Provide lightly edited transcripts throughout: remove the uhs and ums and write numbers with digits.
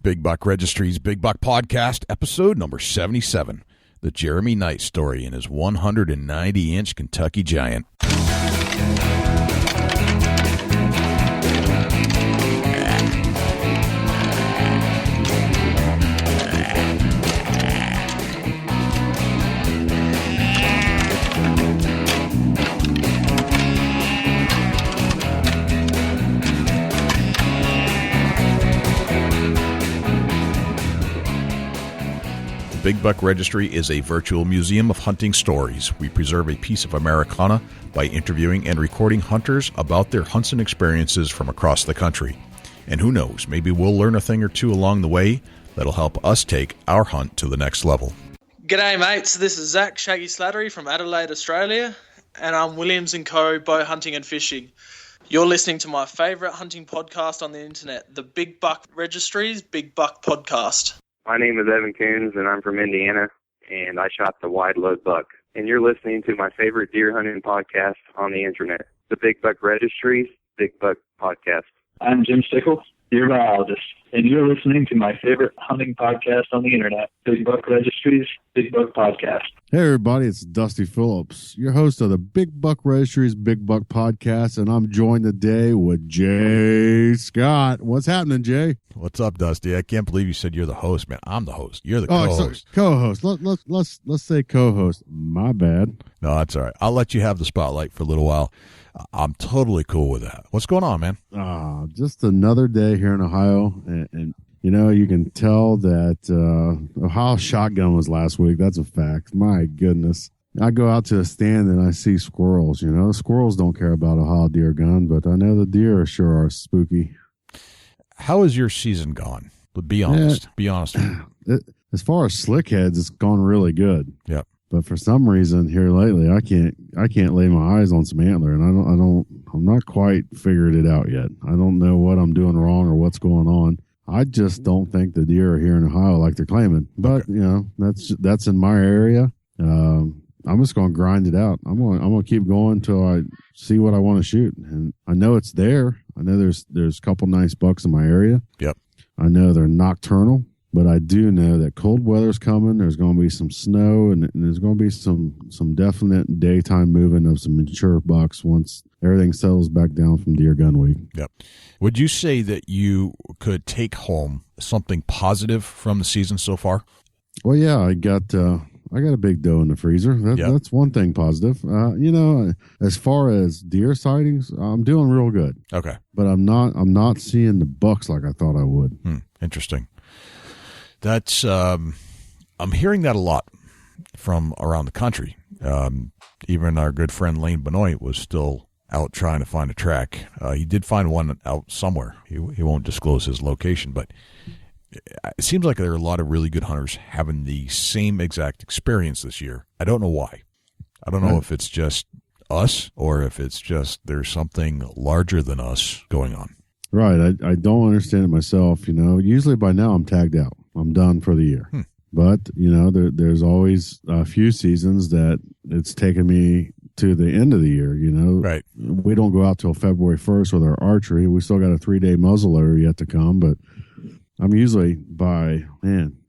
Big Buck Registry's Big Buck Podcast, episode number 77, the Jeremy Knight story in his 190-inch Kentucky Giant. Big Buck Registry is a virtual museum of hunting stories. We preserve a piece of Americana by interviewing and recording hunters about their hunts and experiences from across the country. And who knows, maybe we'll learn a thing or two along the way that'll help us take our hunt to the next level. G'day mates, this is Zach Shaggy Slattery from Adelaide, Australia, and I'm Williams & Co. Bow Hunting and Fishing. You're listening to my favourite hunting podcast on the internet, the Big Buck Registry's Big Buck Podcast. My name is Evan Coons, and I'm from Indiana, and I shot the wide load buck. And you're listening to my favorite deer hunting podcast on the internet, the Big Buck Registry's Big Buck Podcast. I'm Jim Stickles, deer biologist, and you're listening to my favorite hunting podcast on the internet, Big Buck Registry's Big Buck Podcast. Hey everybody, it's Dusty Phillips, your host of the Big Buck Registry's Big Buck Podcast, and I'm joined today with Jay Scott. What's happening, Jay? What's up, Dusty? I can't believe you said you're the host, man. I'm the host. You're the co-host. Co-host. Let's say co-host. My bad. No, that's all right. I'll let you have the spotlight for a little while. I'm totally cool with that. What's going on, man? Just another day here in Ohio, and you know, you can tell that Ohio shotgun was last week. That's a fact. My goodness. I go out to the stand and I see squirrels. You know, squirrels don't care about Ohio deer gun, but I know the deer sure are spooky. How has your season gone? Be honest. Yeah, be honest. As far as slickheads, it's gone really good. Yep. But for some reason here lately, I can't lay my eyes on some antler, and I'm not quite figured it out yet. I don't know what I'm doing wrong or what's going on. I just don't think the deer are here in Ohio like they're claiming. But okay. You know, that's in my area. I'm just going to grind it out. I'm going to keep going until I see what I want to shoot, and I know it's there. I know there's a couple nice bucks in my area. Yep. I know they're nocturnal. But I do know that cold weather's coming. There's going to be some snow, and there's going to be some definite daytime moving of some mature bucks once everything settles back down from deer gun week. Yep. Would you say that you could take home something positive from the season so far? Well, yeah, I got a big doe in the freezer. That's one thing positive. You know, as far as deer sightings, I'm doing real good. Okay. But I'm not seeing the bucks like I thought I would. Interesting. That's I'm hearing that a lot from around the country. Even our good friend Lane Benoit was still out trying to find a track. He did find one out somewhere. He won't disclose his location, but it seems like there are a lot of really good hunters having the same exact experience this year. I don't know why. I don't know if it's just us or if it's just there's something larger than us going on. Right. I don't understand it myself. You know, usually by now I'm tagged out. I'm done for the year. But, you know, there's always a few seasons that it's taken me to the end of the year, you know. Right. We don't go out till February 1st with our archery. We still got a 3-day muzzleloader yet to come, but I'm usually by,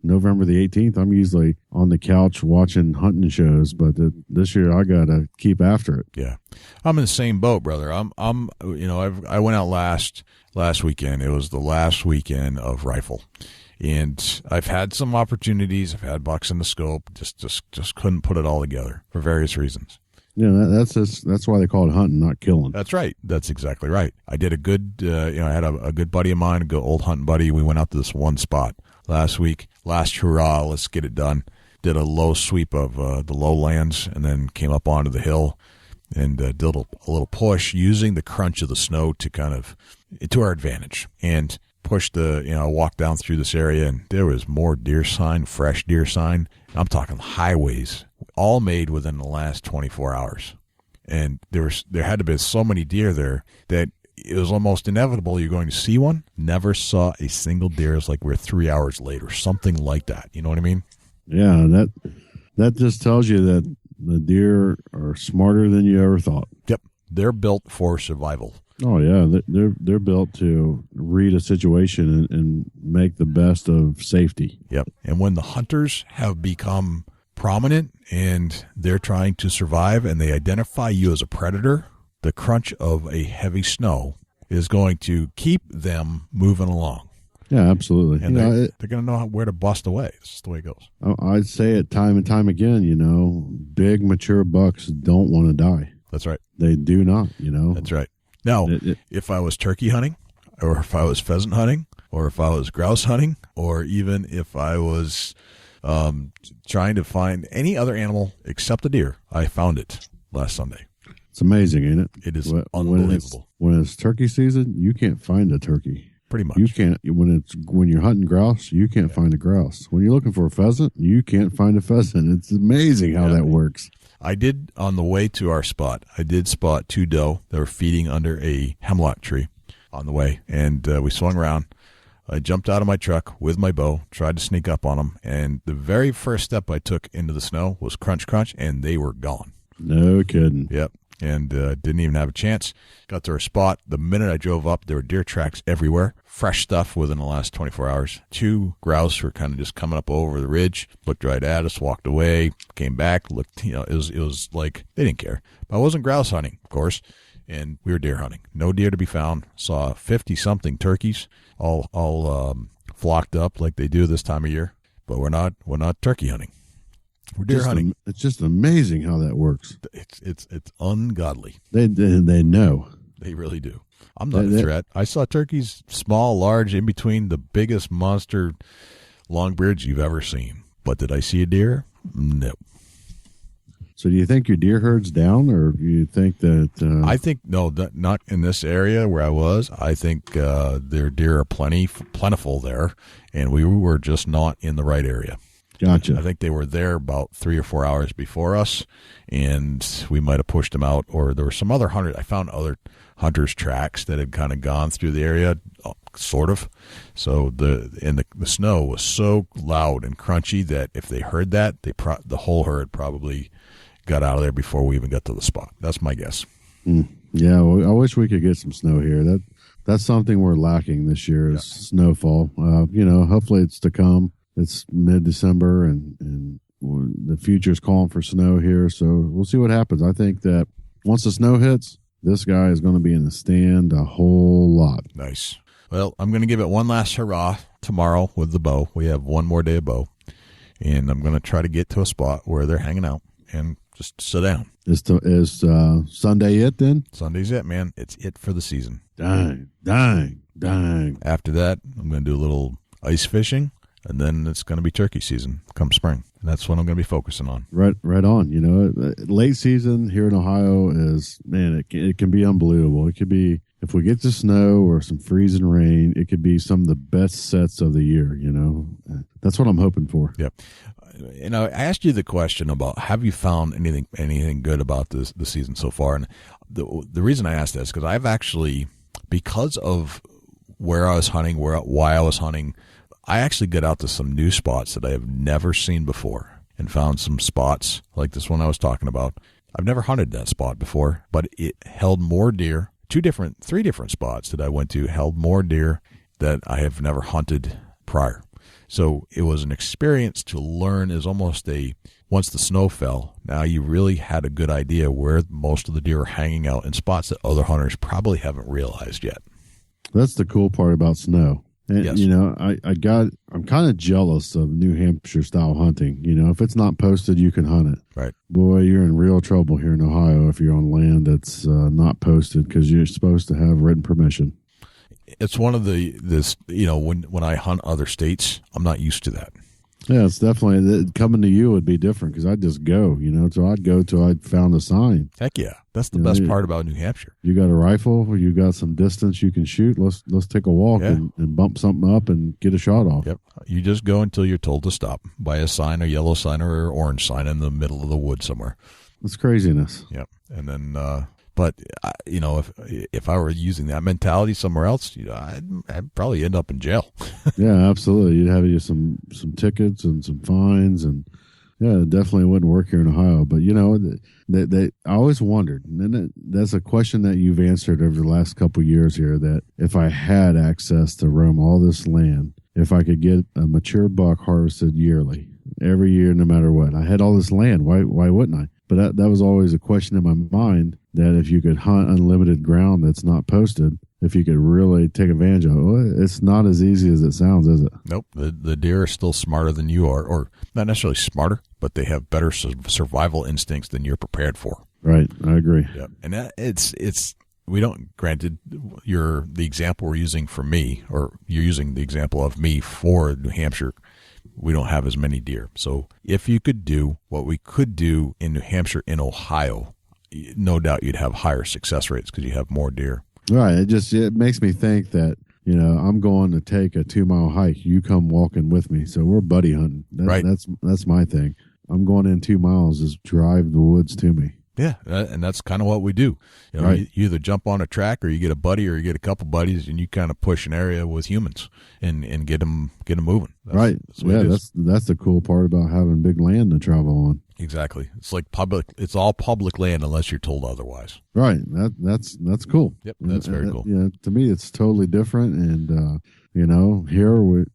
November the 18th, I'm usually on the couch watching hunting shows, but this year I got to keep after it. Yeah. I'm in the same boat, brother. I went out last weekend. It was the last weekend of rifle. And I've had some opportunities. I've had bucks in the scope. Just couldn't put it all together for various reasons. Yeah, that's why they call it hunting, not killing. That's right. That's exactly right. I did a good, I had a good buddy of mine, a good old hunting buddy. We went out to this one spot last week. Last hurrah, let's get it done. Did a low sweep of the lowlands and then came up onto the hill and did a little push using the crunch of the snow to our advantage. And pushed walked down through this area, and there was more deer sign, fresh deer sign. I'm talking highways, all made within the last 24 hours. And there had to be so many deer there that it was almost inevitable you're going to see one. Never saw a single deer. It's like we're 3 hours later, something like that. You know what I mean? Yeah, that just tells you that the deer are smarter than you ever thought. Yep. They're built for survival. Oh yeah, they're built to read a situation and make the best of safety. Yep. And when the hunters have become prominent and they're trying to survive and they identify you as a predator, the crunch of a heavy snow is going to keep them moving along. Yeah, absolutely. And they're going to know where to bust away. This is the way it goes. I'd say it time and time again, big mature bucks don't want to die. That's right. They do not, That's right. Now, if I was turkey hunting, or if I was pheasant hunting, or if I was grouse hunting, or even if I was trying to find any other animal except a deer, I found it last Sunday. It's amazing, ain't it? It is unbelievable. When it's turkey season, you can't find a turkey. Pretty much. You can't when you're hunting grouse, you can't find a grouse. When you're looking for a pheasant, you can't find a pheasant. It's amazing how that works. I did, on the way to our spot, I did spot 2 doe that were feeding under a hemlock tree on the way, and we swung around. I jumped out of my truck with my bow, tried to sneak up on them, and the very first step I took into the snow was crunch, crunch, and they were gone. No kidding. Yep. And didn't even have a chance. Got to our spot. The minute I drove up, there were deer tracks everywhere. Fresh stuff within the last 24 hours. 2 grouse were kind of just coming up over the ridge, looked right at us, walked away, came back, looked, it was like they didn't care. But I wasn't grouse hunting, of course, and we were deer hunting. No deer to be found. Saw 50-something turkeys all flocked up like they do this time of year. But we're not turkey hunting. We're deer hunting. It's just amazing how that works. It's ungodly. They know. They really do. I'm not a threat. I saw turkeys, small, large, in between the biggest monster longbeards you've ever seen. But did I see a deer? No. So do you think your deer herd's down, or do you think that... I think, no, not in this area where I was. I think their deer are plentiful there, and we were just not in the right area. Gotcha. I think they were there about 3 or 4 hours before us, and we might have pushed them out, or there were some other hunters. I found other hunters' tracks that had kind of gone through the area, sort of. So the snow was so loud and crunchy that if they heard that, the whole herd probably got out of there before we even got to the spot. That's my guess. Yeah, well, I wish we could get some snow here. That's something we're lacking this year is snowfall. Hopefully it's to come. It's mid-December, and the future's calling for snow here, so we'll see what happens. I think that once the snow hits, this guy is going to be in the stand a whole lot. Nice. Well, I'm going to give it one last hurrah tomorrow with the bow. We have one more day of bow, and I'm going to try to get to a spot where they're hanging out and just sit down. Is Sunday it then? Sunday's it, man. It's it for the season. Dang. After that, I'm going to do a little ice fishing. And then it's going to be turkey season come spring. And that's what I'm going to be focusing on. Right on. Late season here in Ohio is, man, it can be unbelievable. It could be, if we get the snow or some freezing rain, it could be some of the best sets of the year, That's what I'm hoping for. Yep. I asked you the question about, have you found anything good about the season so far? And the reason I asked that is because I've actually, because of where I was hunting, why I was hunting, I actually got out to some new spots that I have never seen before and found some spots like this one I was talking about. I've never hunted that spot before, but it held more deer. 3 different spots that I went to held more deer that I have never hunted prior. So it was an experience to learn. Is almost once the snow fell, now you really had a good idea where most of the deer are hanging out in spots that other hunters probably haven't realized yet. That's the cool part about snow. And, yes. I'm kind of jealous of New Hampshire style hunting. If it's not posted, you can hunt it. Right. Boy, you're in real trouble here in Ohio if you're on land that's not posted because you're supposed to have written permission. It's one of when I hunt other states, I'm not used to that. Yeah, it's definitely coming to you would be different because I'd just go, so I'd go till I'd found a sign. Heck yeah. That's the best part about New Hampshire. You got a rifle, you got some distance you can shoot. Let's take a walk and bump something up and get a shot off. Yep. You just go until you're told to stop by a sign, a yellow sign or an orange sign in the middle of the woods somewhere. It's craziness. Yep. And then, but if I were using that mentality somewhere else, I'd probably end up in jail. Yeah, absolutely. You'd have some tickets and some fines, and Yeah, it definitely wouldn't work here in Ohio. But, I always wondered, and then that's a question that you've answered over the last couple of years here, that if I had access to roam all this land, if I could get a mature buck harvested yearly, every year, no matter what, I had all this land, why wouldn't I? But that was always a question in my mind, that if you could hunt unlimited ground that's not posted, if you could really take advantage of it. Well, it's not as easy as it sounds, is it? Nope. The deer are still smarter than you are, or not necessarily smarter, but they have better survival instincts than you're prepared for. Right. I agree. Yeah. And we don't, granted, the example we're using for me, or you're using the example of me for New Hampshire, we don't have as many deer. So if you could do what we could do in New Hampshire, in Ohio, no doubt you'd have higher success rates because you have more deer. Right. It makes me think that, I'm going to take a 2-mile hike. You come walking with me. So we're buddy hunting. Right. That's my thing. I'm going in 2 miles, just drive the woods to me. Yeah, and that's kind of what we do. Right. You either jump on a track, or you get a buddy, or you get a couple buddies, and you kind of push an area with humans and get them moving. Right. That's the cool part about having big land to travel on. Exactly. It's like public. It's all public land unless you're told otherwise. Right. That's cool. Yep, that's very cool. Yeah, to me it's totally different. And here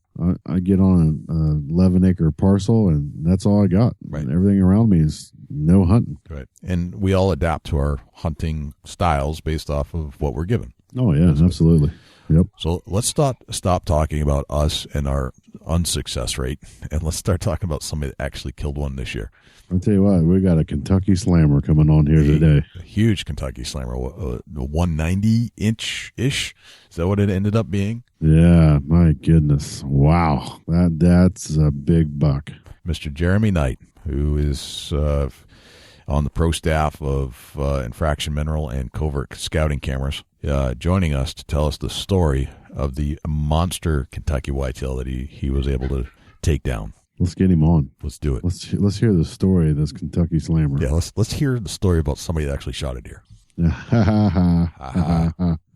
I get on an 11-acre parcel, and that's all I got. Right. And everything around me is no hunting. Right. And we all adapt to our hunting styles based off of what we're given. Oh yeah, absolutely. Yep. So let's stop talking about us and our unsuccess rate, and let's start talking about somebody that actually killed one this year. I'll tell you what, we got a Kentucky Slammer coming on here today. A huge Kentucky Slammer, 190-inch-ish. Is that what it ended up being? Yeah, my goodness. Wow. That's a big buck. Mr. Jeremy Knight, who is on the pro staff of Infraction Mineral and Covert Scouting Cameras, joining us to tell us the story of the monster Kentucky whitetail that he was able to take down. Let's get him on. Let's do it. Let's hear the story of this Kentucky Slammer. Yeah, let's hear the story about somebody that actually shot a deer. That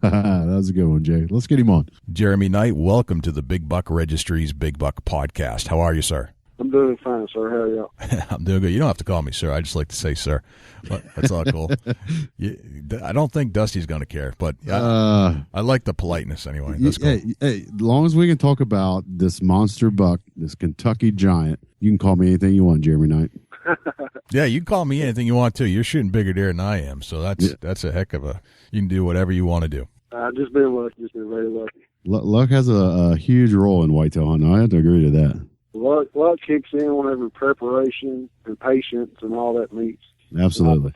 was a good one, Jay. Let's get him on. Jeremy Knight, welcome to the Big Buck Registry's Big Buck Podcast. How are you, sir? I'm doing fine, sir. How are you? I'm doing good. You don't have to call me sir. I just like to say sir. But that's all cool. I don't think Dusty's going to care, but I like the politeness anyway. That's cool. Hey, as long as we can talk about this monster buck, this Kentucky giant, you can call me anything you want, Jeremy Knight. Yeah, you can call me anything you want to. You're shooting bigger deer than I am, so that's a heck of a. You can do whatever you want to do. I've just been lucky. Just been very lucky. Luck has a huge role in whitetail hunting. I have to agree to that. Luck kicks in whenever preparation and patience and all that meets. Absolutely.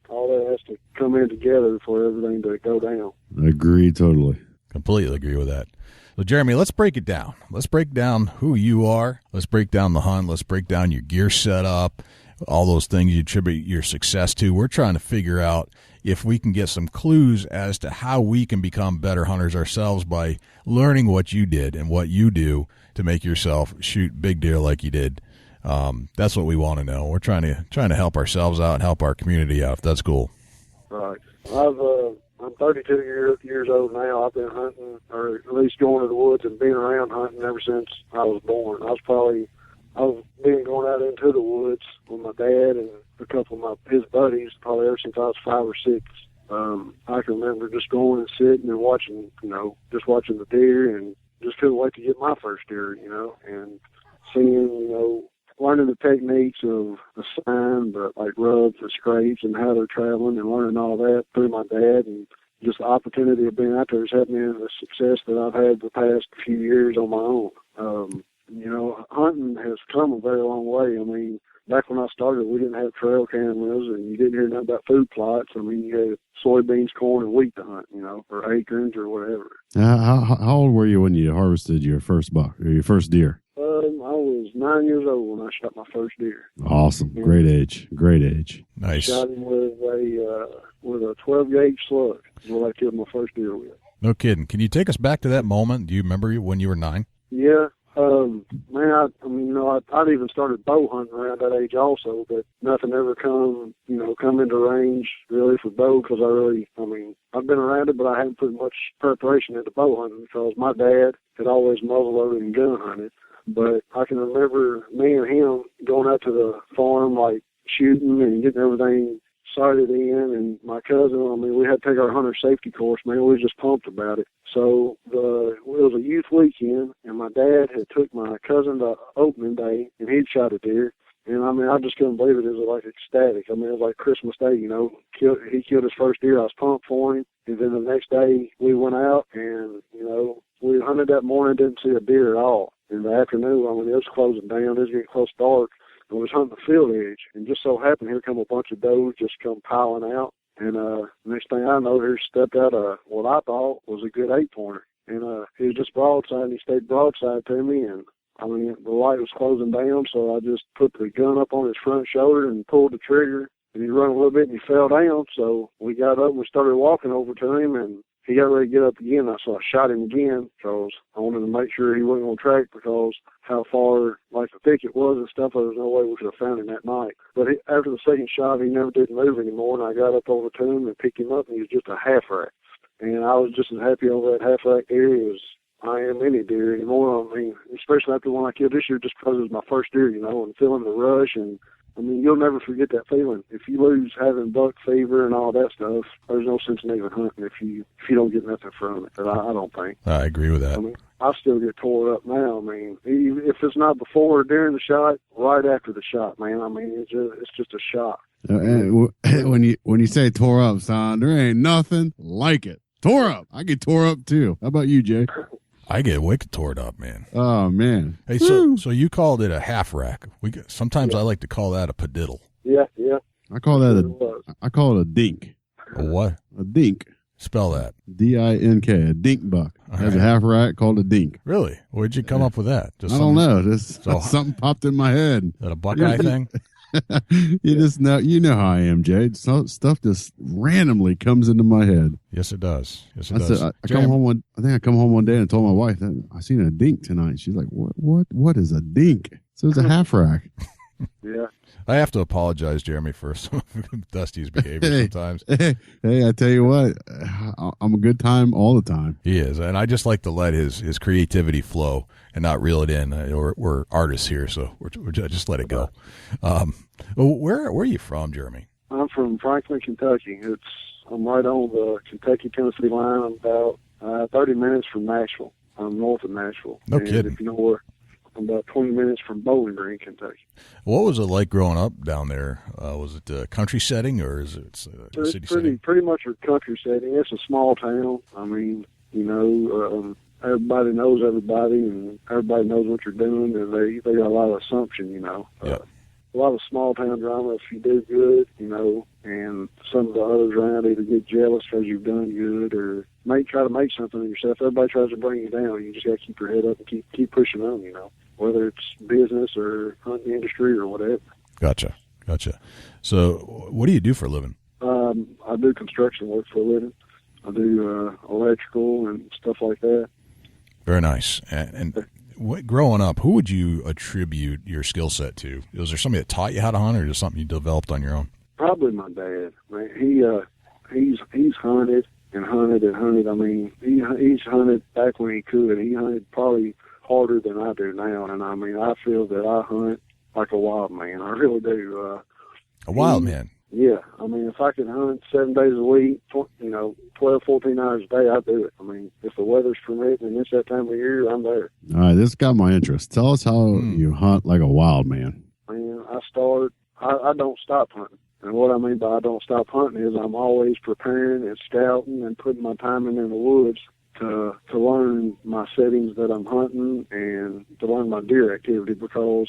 All that has to come in together for everything to go down. Agree totally. Completely agree with that. So, Jeremy, let's break it down. Let's break down who you are. Let's break down the hunt. Let's break down your gear setup, all those things you attribute your success to. We're trying to figure out if we can get some clues as to how we can become better hunters ourselves by learning what you did and what you do to make yourself shoot big deer like you did. That's what we want to know. We're trying to help ourselves out and help our community out. If that's cool. Right. I'm 32 years old now. I've been hunting, or at least going to the woods and being around hunting ever since I was born. I've been going out into the woods with my dad and a couple of his buddies probably ever since I was 5 or 6. I can remember just going and sitting and watching, watching the deer, and just couldn't wait to get my first deer, and seeing, learning the techniques of the sign, but like rubs and scrapes and how they're traveling, and learning all that through my dad, and just the opportunity of being out there has helped me in the success that I've had the past few years on my own. Hunting has come a very long way. I mean, back when I started, we didn't have trail cameras, and you didn't hear nothing about food plots. I mean, you had soybeans, corn, and wheat to hunt, or acorns or whatever. How old were you when you harvested your first buck or your first deer? I was 9 years old when I shot my first deer. Awesome. Great age. Nice. Shot him with a 12-gauge slug is what I killed my first deer with. No kidding. Can you take us back to that moment? Do you remember when you were 9? Yeah. I'd even started bow hunting around that age also, but nothing ever come into range really for bow, because I've been around it, but I haven't put much preparation into bow hunting because my dad had always muzzle loaded and gun hunted. But I can remember me and him going out to the farm, like shooting and getting everything sighted in. And my cousin, I mean, we had to take our hunter safety course, man. We were just pumped about it. So it was a youth weekend, and my dad had took my cousin to opening day, and he'd shot a deer. And, I mean, I just couldn't believe it. It was, like, ecstatic. I mean, it was like Christmas Day, you know. He killed his first deer. I was pumped for him. And then the next day, we went out, and, you know, we hunted that morning, didn't see a deer at all. In the afternoon, I mean, it was closing down. It was getting close to dark. And we was hunting the field edge. And just so happened, here come a bunch of does just come piling out. And next thing I know, here stepped out what I thought was a good 8-pointer. And he was just broadside, and he stayed broadside to me. And, I mean, the light was closing down, so I just put the gun up on his front shoulder and pulled the trigger. And he ran a little bit, and he fell down. So we got up, and we started walking over to him, and he got ready to get up again. So I shot him again because I wanted to make sure he wasn't going to track, because how far, like, the thicket was and stuff, there was no way we could have found him that night. But after the second shot, he never did move anymore, and I got up over to him and picked him up, and he was just a half rack. And I was just as happy over that half rack deer as I am any deer anymore. I mean, especially after the one I killed this year, just because it was my first deer, you know, and feeling the rush. And, I mean, you'll never forget that feeling. If you lose having buck fever and all that stuff, there's no sense in even hunting if you don't get nothing from it. But I don't think. I agree with that. I mean, I still get tore up now. I mean, if it's not before or during the shot, right after the shot, man. I mean, it's just a shot. When you say tore up, son, there ain't nothing like it. Tore up. I get tore up too. How about you, Jay? I get wicked tore up, man. Oh man. Hey, so you called it a half rack. Sometimes I like to call that a Pa-diddle. Yeah. I call it a dink. A what? A dink. Spell that. D-I-N-K. A dink buck. Has a half rack called a dink. Really? Where'd you come up with that? I don't know. Something popped in my head. Is that a Buckeye thing? You know how I am, Jay. Stuff just randomly comes into my head. Yes, it does. Yes, it does. I come home one day and told my wife that I seen a dink tonight. She's like, "What is a dink?" So it's a half rack. Yeah. I have to apologize, Jeremy, for some of Dusty's behavior sometimes. Hey, I tell you what, I'm a good time all the time. He is, and I just like to let his creativity flow and not reel it in. We're artists here, so we're just let it go. Where are you from, Jeremy? I'm from Franklin, Kentucky. I'm right on the Kentucky-Tennessee line. I'm about 30 minutes from Nashville. I'm north of Nashville. No kidding. If you know where, I'm about 20 minutes from Bowling Green, Kentucky. What was it like growing up down there? Was it a country setting, or is it a city setting? Pretty much a country setting. It's a small town. I mean, you know, everybody knows everybody, and everybody knows what you're doing, and they got a lot of assumption, you know. Yeah. A lot of small town drama. If you do good, you know, and some of the others around either get jealous because you've done good, or try to make something of yourself. Everybody tries to bring you down. You just got to keep your head up and keep pushing on, you know, whether it's business or hunting industry or whatever. Gotcha. So what do you do for a living? I do construction work for a living. I do electrical and stuff like that. Very nice. And growing up, who would you attribute your skill set to? Was there somebody that taught you how to hunt, or just something you developed on your own? Probably my dad. Man, he's hunted and hunted and hunted. I mean, he's hunted back when he could. He hunted probably harder than I do now. And I mean, I feel that I hunt like a wild man. I really do. A wild man? Yeah. I mean, if I could hunt 7 days a week, 12, 14 hours a day, I'd do it. I mean, if the weather's permitting and it's that time of year, I'm there. All right, this got my interest. Tell us how you hunt like a wild man. Man, I don't stop hunting. And what I mean by I don't stop hunting is I'm always preparing and scouting and putting my time in the woods to learn my settings that I'm hunting and to learn my deer activity, because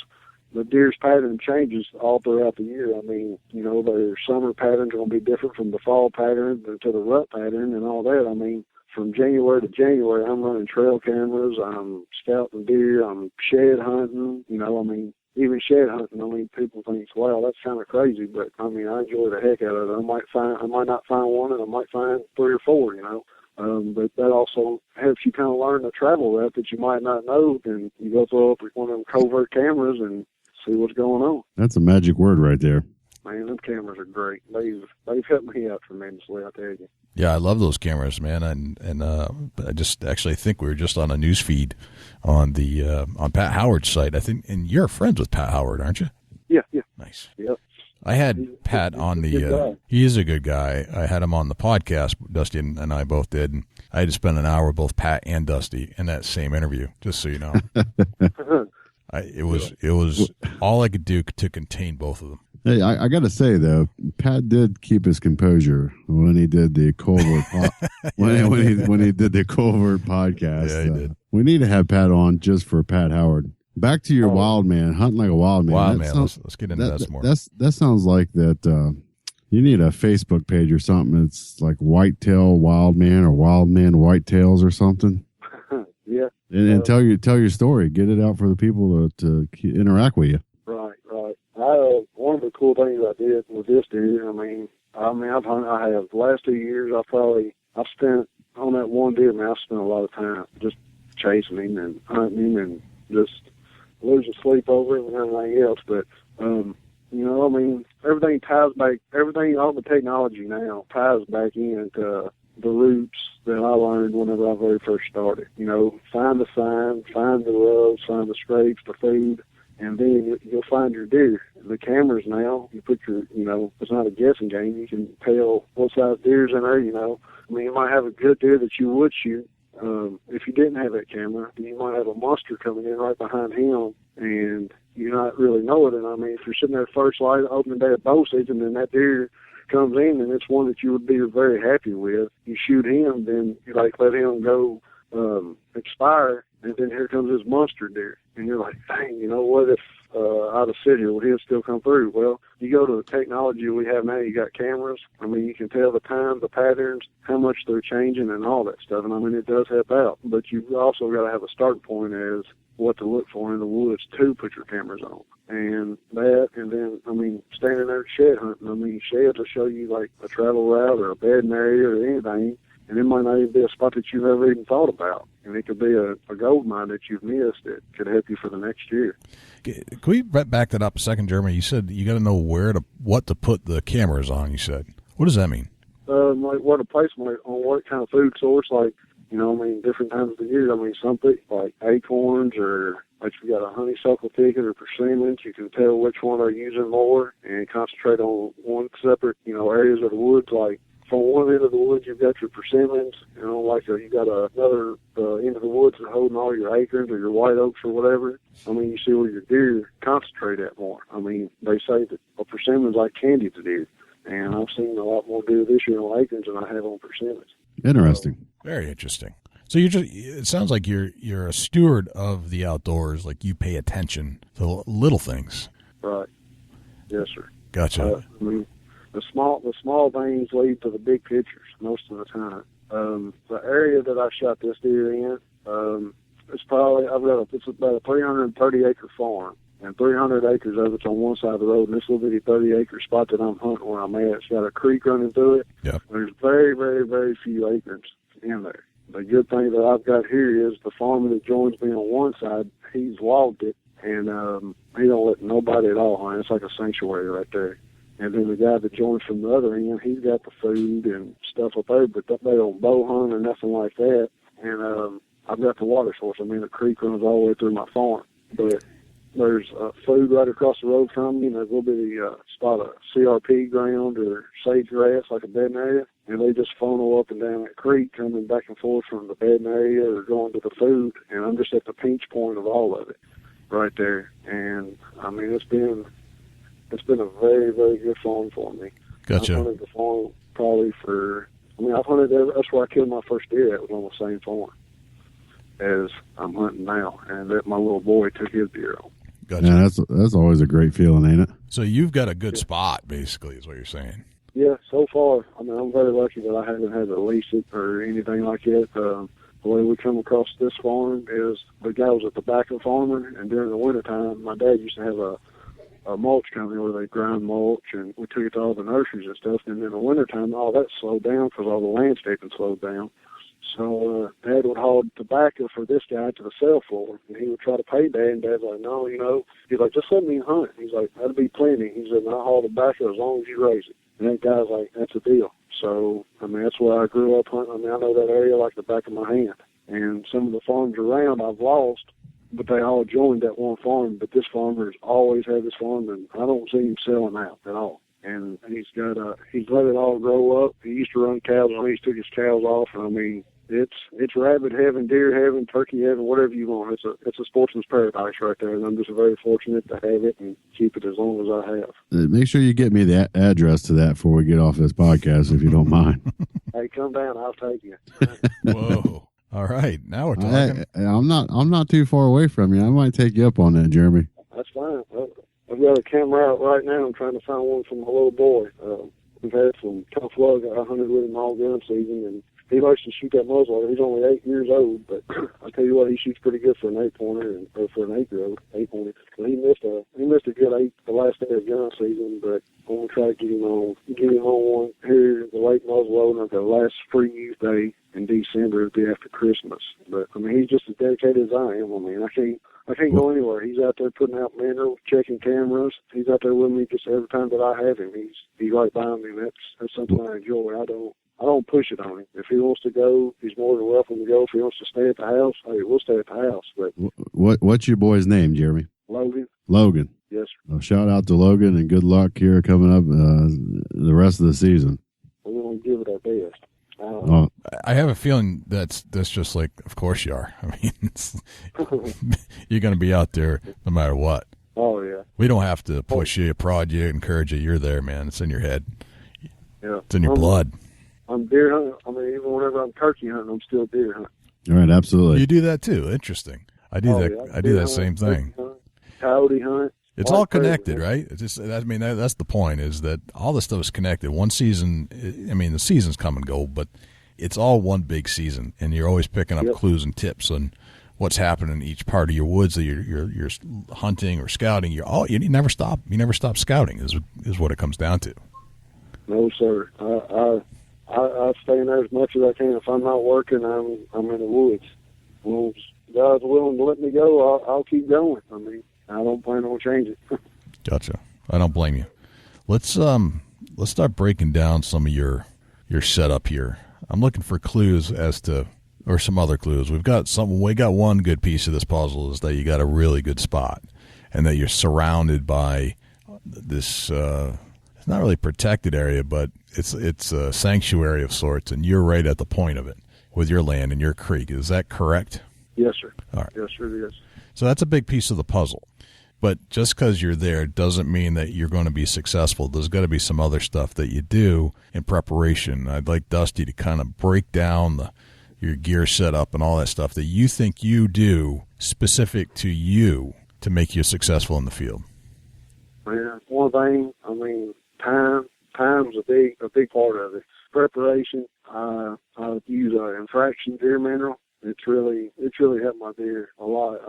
the deer's pattern changes all throughout the year. I mean, you know, their summer pattern's going to be different from the fall pattern to the rut pattern and all that. I mean, from January to January, I'm running trail cameras, I'm scouting deer, I'm shed hunting, you know, I mean, even shed hunting, I mean, people think, wow, that's kind of crazy, but I mean, I enjoy the heck out of it. I might not find one, and I might find 3 or 4, you know. But that also helps you kind of learn the travel route that you might not know, and you go throw up one of them covert cameras and see what's going on. That's a magic word right there. Man, them cameras are great. They've helped me out tremendously, I tell you. Yeah, I love those cameras, man. And I just actually think we were just on a news feed on the on Pat Howard's site. I think, and you're friends with Pat Howard, aren't you? Yeah, yeah. Nice. Yep. I had Pat on the, he is a good guy. I had him on the podcast, Dusty and I both did. And I had to spend an hour with both Pat and Dusty in that same interview, just so you know. It was all I could do to contain both of them. Hey, I got to say though, Pat did keep his composure when he did the Culver when he did the Culver podcast. Yeah, he did. We need to have Pat on just for Pat Howard. Back to your wild man, hunting like a wild man. Wild man. Let's get into that some more. That sounds like that. You need a Facebook page or something. It's like Whitetail Wild Man or Wild Man Whitetails or something. Yeah. And tell your story. Get it out for the people to interact with you. Right. One of the cool things I did with this deer, I have the last 2 years. I've spent on that one deer. I've spent a lot of time just chasing him and hunting him and just losing sleep over him and everything else. But everything ties back. All the technology now ties back into the roots that I learned whenever I very first started. Find the sign, find the rubs, find the scrapes, the food, and then you'll find your deer. The cameras now, you put your, it's not a guessing game. You can tell what size deer's in there, you might have a good deer that you would shoot. If you didn't have that camera, you might have a monster coming in right behind him, and you not really know it. And if you're sitting there first light, opening day of bow season, and that deer comes in, and it's one that you would be very happy with, you shoot him, then you let him go expire, and then here comes this monster deer, and you're like, dang, what if I'd have sit here, would he still come through? Well, you go to the technology we have now, you got cameras. You can tell the time, the patterns, how much they're changing and all that stuff. And it does help out. But you've also got to have a starting point as what to look for in the woods to put your cameras on. And that, and then, standing there shed hunting. Sheds will show you like a travel route or a bedding area or anything. And it might not even be a spot that you've ever even thought about. And it could be a gold mine that you've missed that could help you for the next year. Can we back that up a second, Jeremy? You said you got to know what to put the cameras on, you said. What does that mean? Like what to place them on what kind of food source, different times of the year. Some people like acorns or like you got a honeysuckle thicket or persimmons. You can tell which one they're using more and concentrate on one separate, areas of the woods. Like from one end of the woods, you've got your persimmons, you got another end of the woods that's holding all your acorns or your white oaks or whatever. You see where your deer concentrate at more. They say that a persimmon's like candy to deer. And I've seen a lot more deer this year on acorns than I have on persimmons. Interesting. Very interesting. So it sounds like you're a steward of the outdoors, like you pay attention to little things. Right. Yes, sir. Gotcha. The small things lead to the big pictures most of the time. The area that I shot this deer in, it's about a 330 acre farm, and 300 acres of it's on one side of the road, and this little bitty 30 acre spot that I'm hunting where I'm at, it's got a creek running through it. Yep. There's very, very, very few acorns in there. The good thing that I've got here is the farmer that joins me on one side, he's logged it, and he don't let nobody at all hunt. It's like a sanctuary right there. And then the guy that joins from the other end, he's got the food and stuff up there, but they don't bow hunt or nothing like that. And I've got the water source. The creek runs all the way through my farm. But there's food right across the road from me, and there's a little bitty spot of CRP ground or sage grass, like a bedding area. And they just funnel up and down that creek, coming back and forth from the bedding area or going to the food. And I'm just at the pinch point of all of it right there. And, it's been a very, very good farm for me. Gotcha. I've hunted the farm probably I've hunted that's where I killed my first deer. It was on the same farm as I'm hunting now, and that my little boy took his deer on. Gotcha. Yeah, that's always a great feeling, ain't it? So you've got a good spot, basically, is what you're saying. Yeah, so far, I'm very lucky that I haven't had to lease it or anything like that. The way we come across this farm is the guy was a tobacco farmer, and during the wintertime, my dad used to have a mulch company where they grind mulch, and we took it to all the nurseries and stuff. And in the wintertime, all that slowed down because all the landscaping slowed down. So Dad would haul tobacco for this guy to the sale floor, and he would try to pay Dad, and Dad's like, no, he's like, just let me hunt. He's like, that'll be plenty. He said, I'll haul tobacco as long as you raise it. And that guy's like, that's a deal. So, that's where I grew up hunting. I know that area like the back of my hand. And some of the farms around I've lost, but they all joined that one farm. But this farmer's always had this farm, and I don't see him selling out at all. And he's let it all grow up. He used to run cows on. He took his cows off. And I mean, it's rabbit heaven, deer heaven, turkey heaven, whatever you want. It's a sportsman's paradise right there, and I'm just very fortunate to have it and keep it as long as I have. Make sure you get me the address to that before we get off this podcast, if you don't mind. Hey, come down, I'll take you. Whoa! All right, now we're talking. I'm not too far away from you. I might take you up on that, Jeremy. That's fine. I've got a camera out right now. I'm trying to find one for my little boy. We've had some tough luck. I hunted with him all gun season, and he likes to shoot that muzzleloader. He's only 8 years old, but I tell you what, he shoots pretty good for an 8-pointer, or for an 8-year-old, 8-pointer. Well, he missed a good 8 the last day of gun season, but I'm gonna try to get him on one here the late muzzleloader the last free youth day in December. It'll be after Christmas. But I mean, he's just as dedicated as I am. I mean, I can't go anywhere. He's out there putting out minerals, checking cameras. He's out there with me just every time that I have him. He's right by me, and that's something I enjoy. I don't push it on him. If he wants to go, he's more than welcome to go. If he wants to stay at the house, hey, we'll stay at the house. But what's your boy's name, Jeremy? Logan. Yes, sir. Well, shout out to Logan, and good luck here coming up the rest of the season. We're going to give it our best. I have a feeling that's just like, of course you are. I mean, you're going to be out there no matter what. Oh, yeah. We don't have to push you, prod you, encourage you. You're there, man. It's in your head. Yeah. It's in your blood. I'm deer hunting. I mean, even whenever I'm turkey hunting, I'm still deer hunting. All right, absolutely. You do that too. Interesting. I do that. Yeah. I do that same thing. Coyote hunt. It's all connected, right? It's just, I mean, that's the point, is that all this stuff is connected. One season, I mean, the seasons come and go, but it's all one big season, and you're always picking up clues and tips on what's happening in each part of your woods that you're hunting or scouting. You never stop. You never stop scouting. Is what it comes down to. No, sir. I stay in there as much as I can. If I'm not working, I'm in the woods. Well, God's willing to let me go, I'll keep going. I mean, I don't plan on changing. Gotcha. I don't blame you. Let's start breaking down some of your setup here. I'm looking for clues or some other clues. We got one good piece of this puzzle is that you got a really good spot, and that you're surrounded by this. It's not really protected area, but it's a sanctuary of sorts, and you're right at the point of it with your land and your creek. Is that correct? Yes, sir. All right. Yes, sir, it is. So that's a big piece of the puzzle. But just because you're there doesn't mean that you're going to be successful. There's got to be some other stuff that you do in preparation. I'd like Dusty to kind of break down your gear setup and all that stuff that you think you do specific to you to make you successful in the field. Yeah, one thing, I mean, time's a big part of it. Preparation, I use an infraction deer mineral. It's really helped my deer a lot.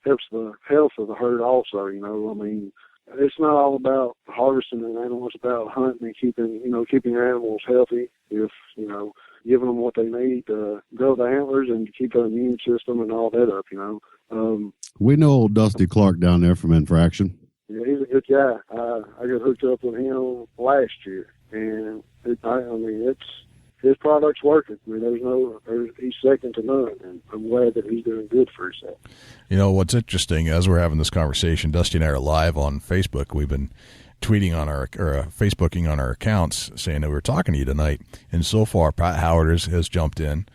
Helps the health of the herd also, you know. I mean, it's not all about harvesting an animal. It's about hunting and keeping your animals healthy. If, you know, giving them what they need to grow the antlers and to keep their immune system and all that up, you know. We know old Dusty Clark down there from Infraction. Yeah, he's a good guy. I got hooked up with him last year, and his product's working. I mean, he's second to none, and I'm glad that he's doing good for himself. You know, what's interesting, as we're having this conversation, Dusty and I are live on Facebook. We've been tweeting on Facebooking on our accounts saying that we're talking to you tonight. And so far, Pat Howard has jumped in.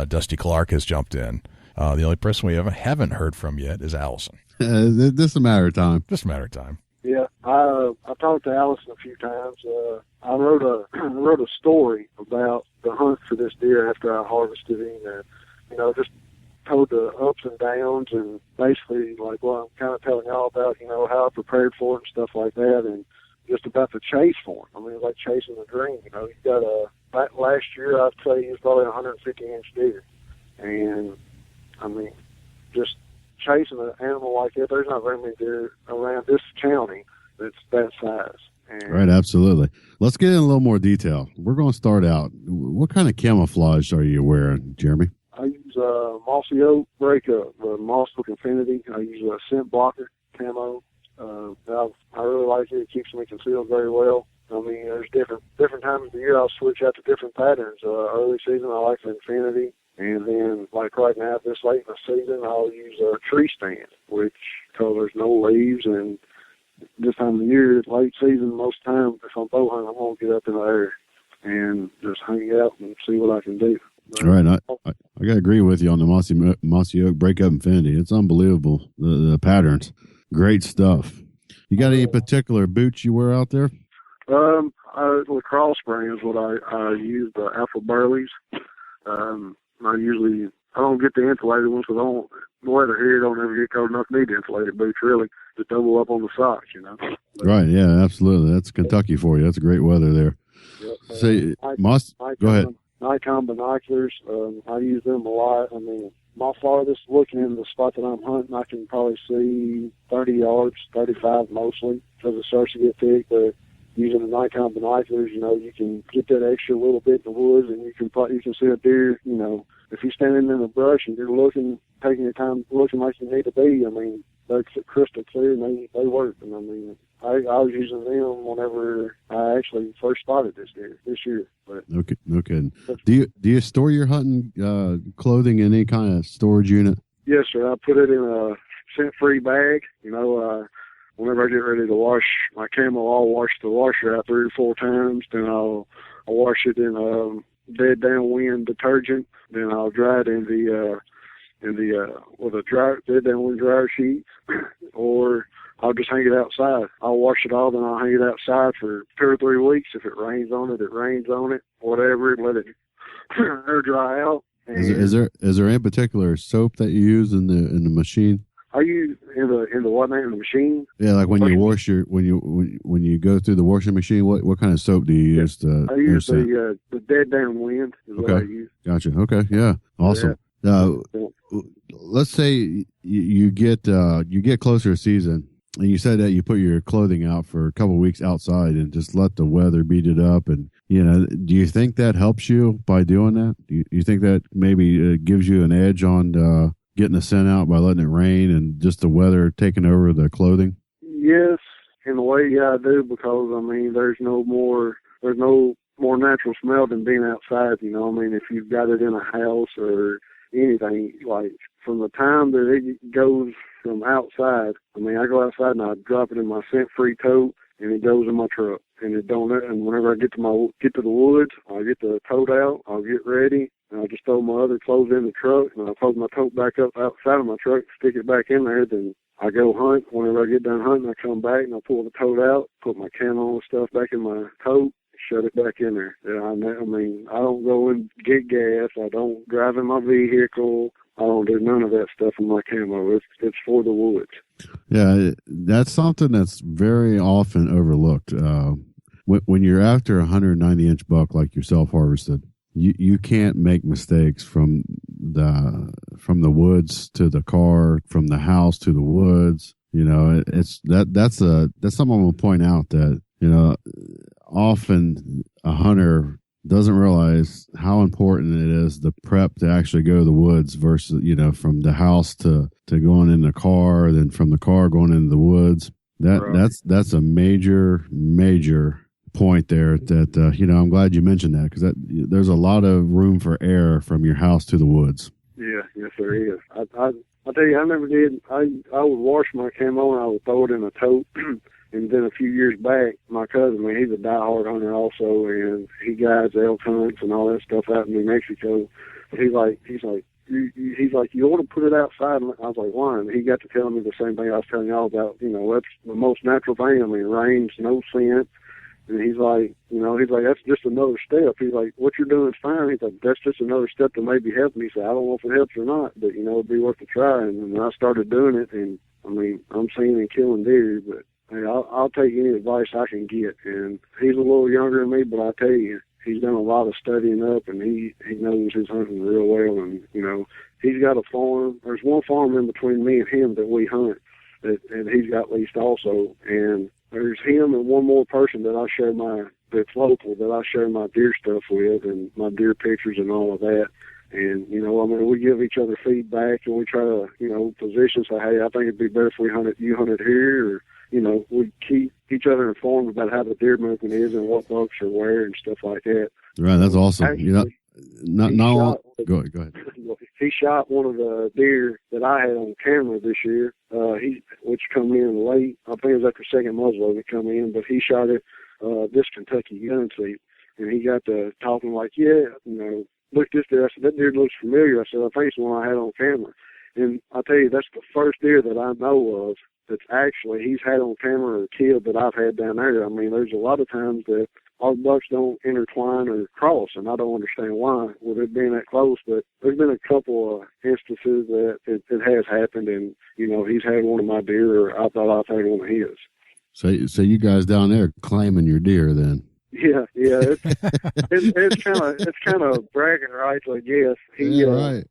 Dusty Clark has jumped in. The only person we haven't heard from yet is Allison. Just a matter of time. Just a matter of time. Yeah, I talked to Allison a few times. I wrote a story about the hunt for this deer after I harvested him, and you know, just told the ups and downs, and basically like what I'm kind of telling y'all about, you know, how I prepared for it and stuff like that, and just about the chase for him. I mean, it's like chasing a dream. You know, he got back last year, I'd say he was probably a 150-inch deer, and I mean, just chasing an animal like that, there's not very many deer around this county that's that size. And right, absolutely. Let's get in a little more detail. We're going to start out. What kind of camouflage are you wearing, Jeremy? I use Mossy Oak breakup, Moss Oak Infinity. I use a scent blocker camo. I really like it. It keeps me concealed very well. I mean, there's different times of the year I'll switch out to different patterns. Early season I like the Infinity. And then, like right now, this late in the season, I'll use a tree stand, which, because there's no leaves, and this time of the year, late season, most time, if I'm bow hunting, I'm going to get up in the air and just hang out and see what I can do. All right, I got to agree with you on the Mossy Oak Breakup Infinity. It's unbelievable, the patterns. Great stuff. You got any particular boots you wear out there? Lacrosse brand is what I use, the Alpha Burleys. I don't get the insulated ones because the weather here don't ever get cold enough to need insulated boots, really, to double up on the socks, you know. Right, yeah, absolutely. That's Kentucky for you. That's great weather there. Yep. Go ahead. Nikon binoculars, I use them a lot. I mean, my farthest looking in the spot that I'm hunting, I can probably see 30 yards, 35 mostly, because it starts to get thick, but using the Nikon binoculars, you know, you can get that extra little bit in the woods, and you can see a deer, you know. If you're standing in the brush and you're looking, taking your time looking like you need to be, I mean, they're crystal clear and they work. And I mean, I was using them whenever I actually first spotted this year. But okay, no kidding. Do you store your hunting clothing in any kind of storage unit? Yes, sir. I put it in a scent-free bag. You know, whenever I get ready to wash my camo, I'll wash the washer out 3 or 4 times. Then I'll wash it in dead downwind detergent. Then I'll dry it in the with a dead downwind dryer sheet, or I'll just hang it outside. I'll wash it all, then I'll hang it outside for 2 or 3 weeks. If it rains on it, it rains on it. Whatever, let it air dry out. Is there any particular soap that you use in the machine? Are you in the what name? In the machine? Yeah, like when you wash when you go through the washing machine, what kind of soap do you use to? I use the dead downwind. Okay, what I use. Gotcha. Okay, yeah, awesome. Yeah. Let's say you get closer to season, and you said that you put your clothing out for a couple of weeks outside and just let the weather beat it up. And you know, do you think that helps you by doing that? Do you think that maybe gives you an edge on getting the scent out by letting it rain and just the weather taking over the clothing? Yes, in a way, yeah, I do, because I mean, there's no more natural smell than being outside. You know, I mean, if you've got it in a house or anything, like from the time that it goes from outside, I mean, I go outside and I drop it in my scent-free tote, and it goes in my truck. And and whenever I get to the woods, I get the tote out, I'll get ready, and I'll just throw my other clothes in the truck, and I'll put my tote back up outside of my truck, stick it back in there, then I go hunt. Whenever I get done hunting, I come back and I pull the tote out, put my camo and stuff back in my tote, shut it back in there. Yeah, I mean, I don't go and get gas. I don't drive in my vehicle. I don't do none of that stuff in my camo. It's for the woods. Yeah, that's something that's very often overlooked. When you're after a 190-inch buck like yourself harvested, you can't make mistakes from the woods to the car, from the house to the woods. You know, that's something I'm gonna point out, that, you know, often a hunter doesn't realize how important it is, the prep to actually go to the woods versus, you know, from the house to going in the car, then from the car going into the woods. That's a major point there that, you know, I'm glad you mentioned that, because there's a lot of room for error from your house to the woods. Yeah, yes, there is. I tell you, I never did. I would wash my camo and I would throw it in a tote. And then a few years back, my cousin, man, he's a diehard hunter also, and he guides elk hunts and all that stuff out in New Mexico. He's like, you ought to put it outside. And I was like, why? And he got to telling me the same thing I was telling y'all about. You know, that's the most natural thing. I mean, rain's no scent. And he's like, that's just another step. He's like, what you're doing is fine. He's like, that's just another step to maybe help me. He said, I don't know if it helps or not, but, you know, it'd be worth a try. And then I started doing it, and, I mean, I'm seeing and killing deer, but hey, I'll take any advice I can get. And he's a little younger than me, but I tell you, he's done a lot of studying up, and he knows his hunting real well. And, you know, he's got a farm. There's one farm in between me and him that we hunt, and he's got leased also. And there's him and one more person that that's local, that I share my deer stuff with, and my deer pictures and all of that. And, you know, I mean, we give each other feedback, and we try to, you know, position, say, hey, I think it'd be better if you hunted here, or, you know, we keep each other informed about how the deer movement is and what bucks are where and stuff like that. Right, that's awesome. Actually, you know, Go ahead. He shot one of the deer that I had on camera this year. Which come in late. I think it was after second muzzle that come in, but he shot it this Kentucky gun seat, and he got to talking like, look this deer. I said, that deer looks familiar. I said, I think it's the one I had on camera. And I tell you, that's the first deer that I know of that's actually he's had on camera or killed that I've had down there. I mean, there's a lot of times that our bucks don't intertwine or cross, and I don't understand why with it being that close. But there's been a couple of instances that it has happened, and he's had one of my deer, or I thought I've had one of his. So you guys down there claiming your deer then? Yeah, it's kind of bragging rights, I guess.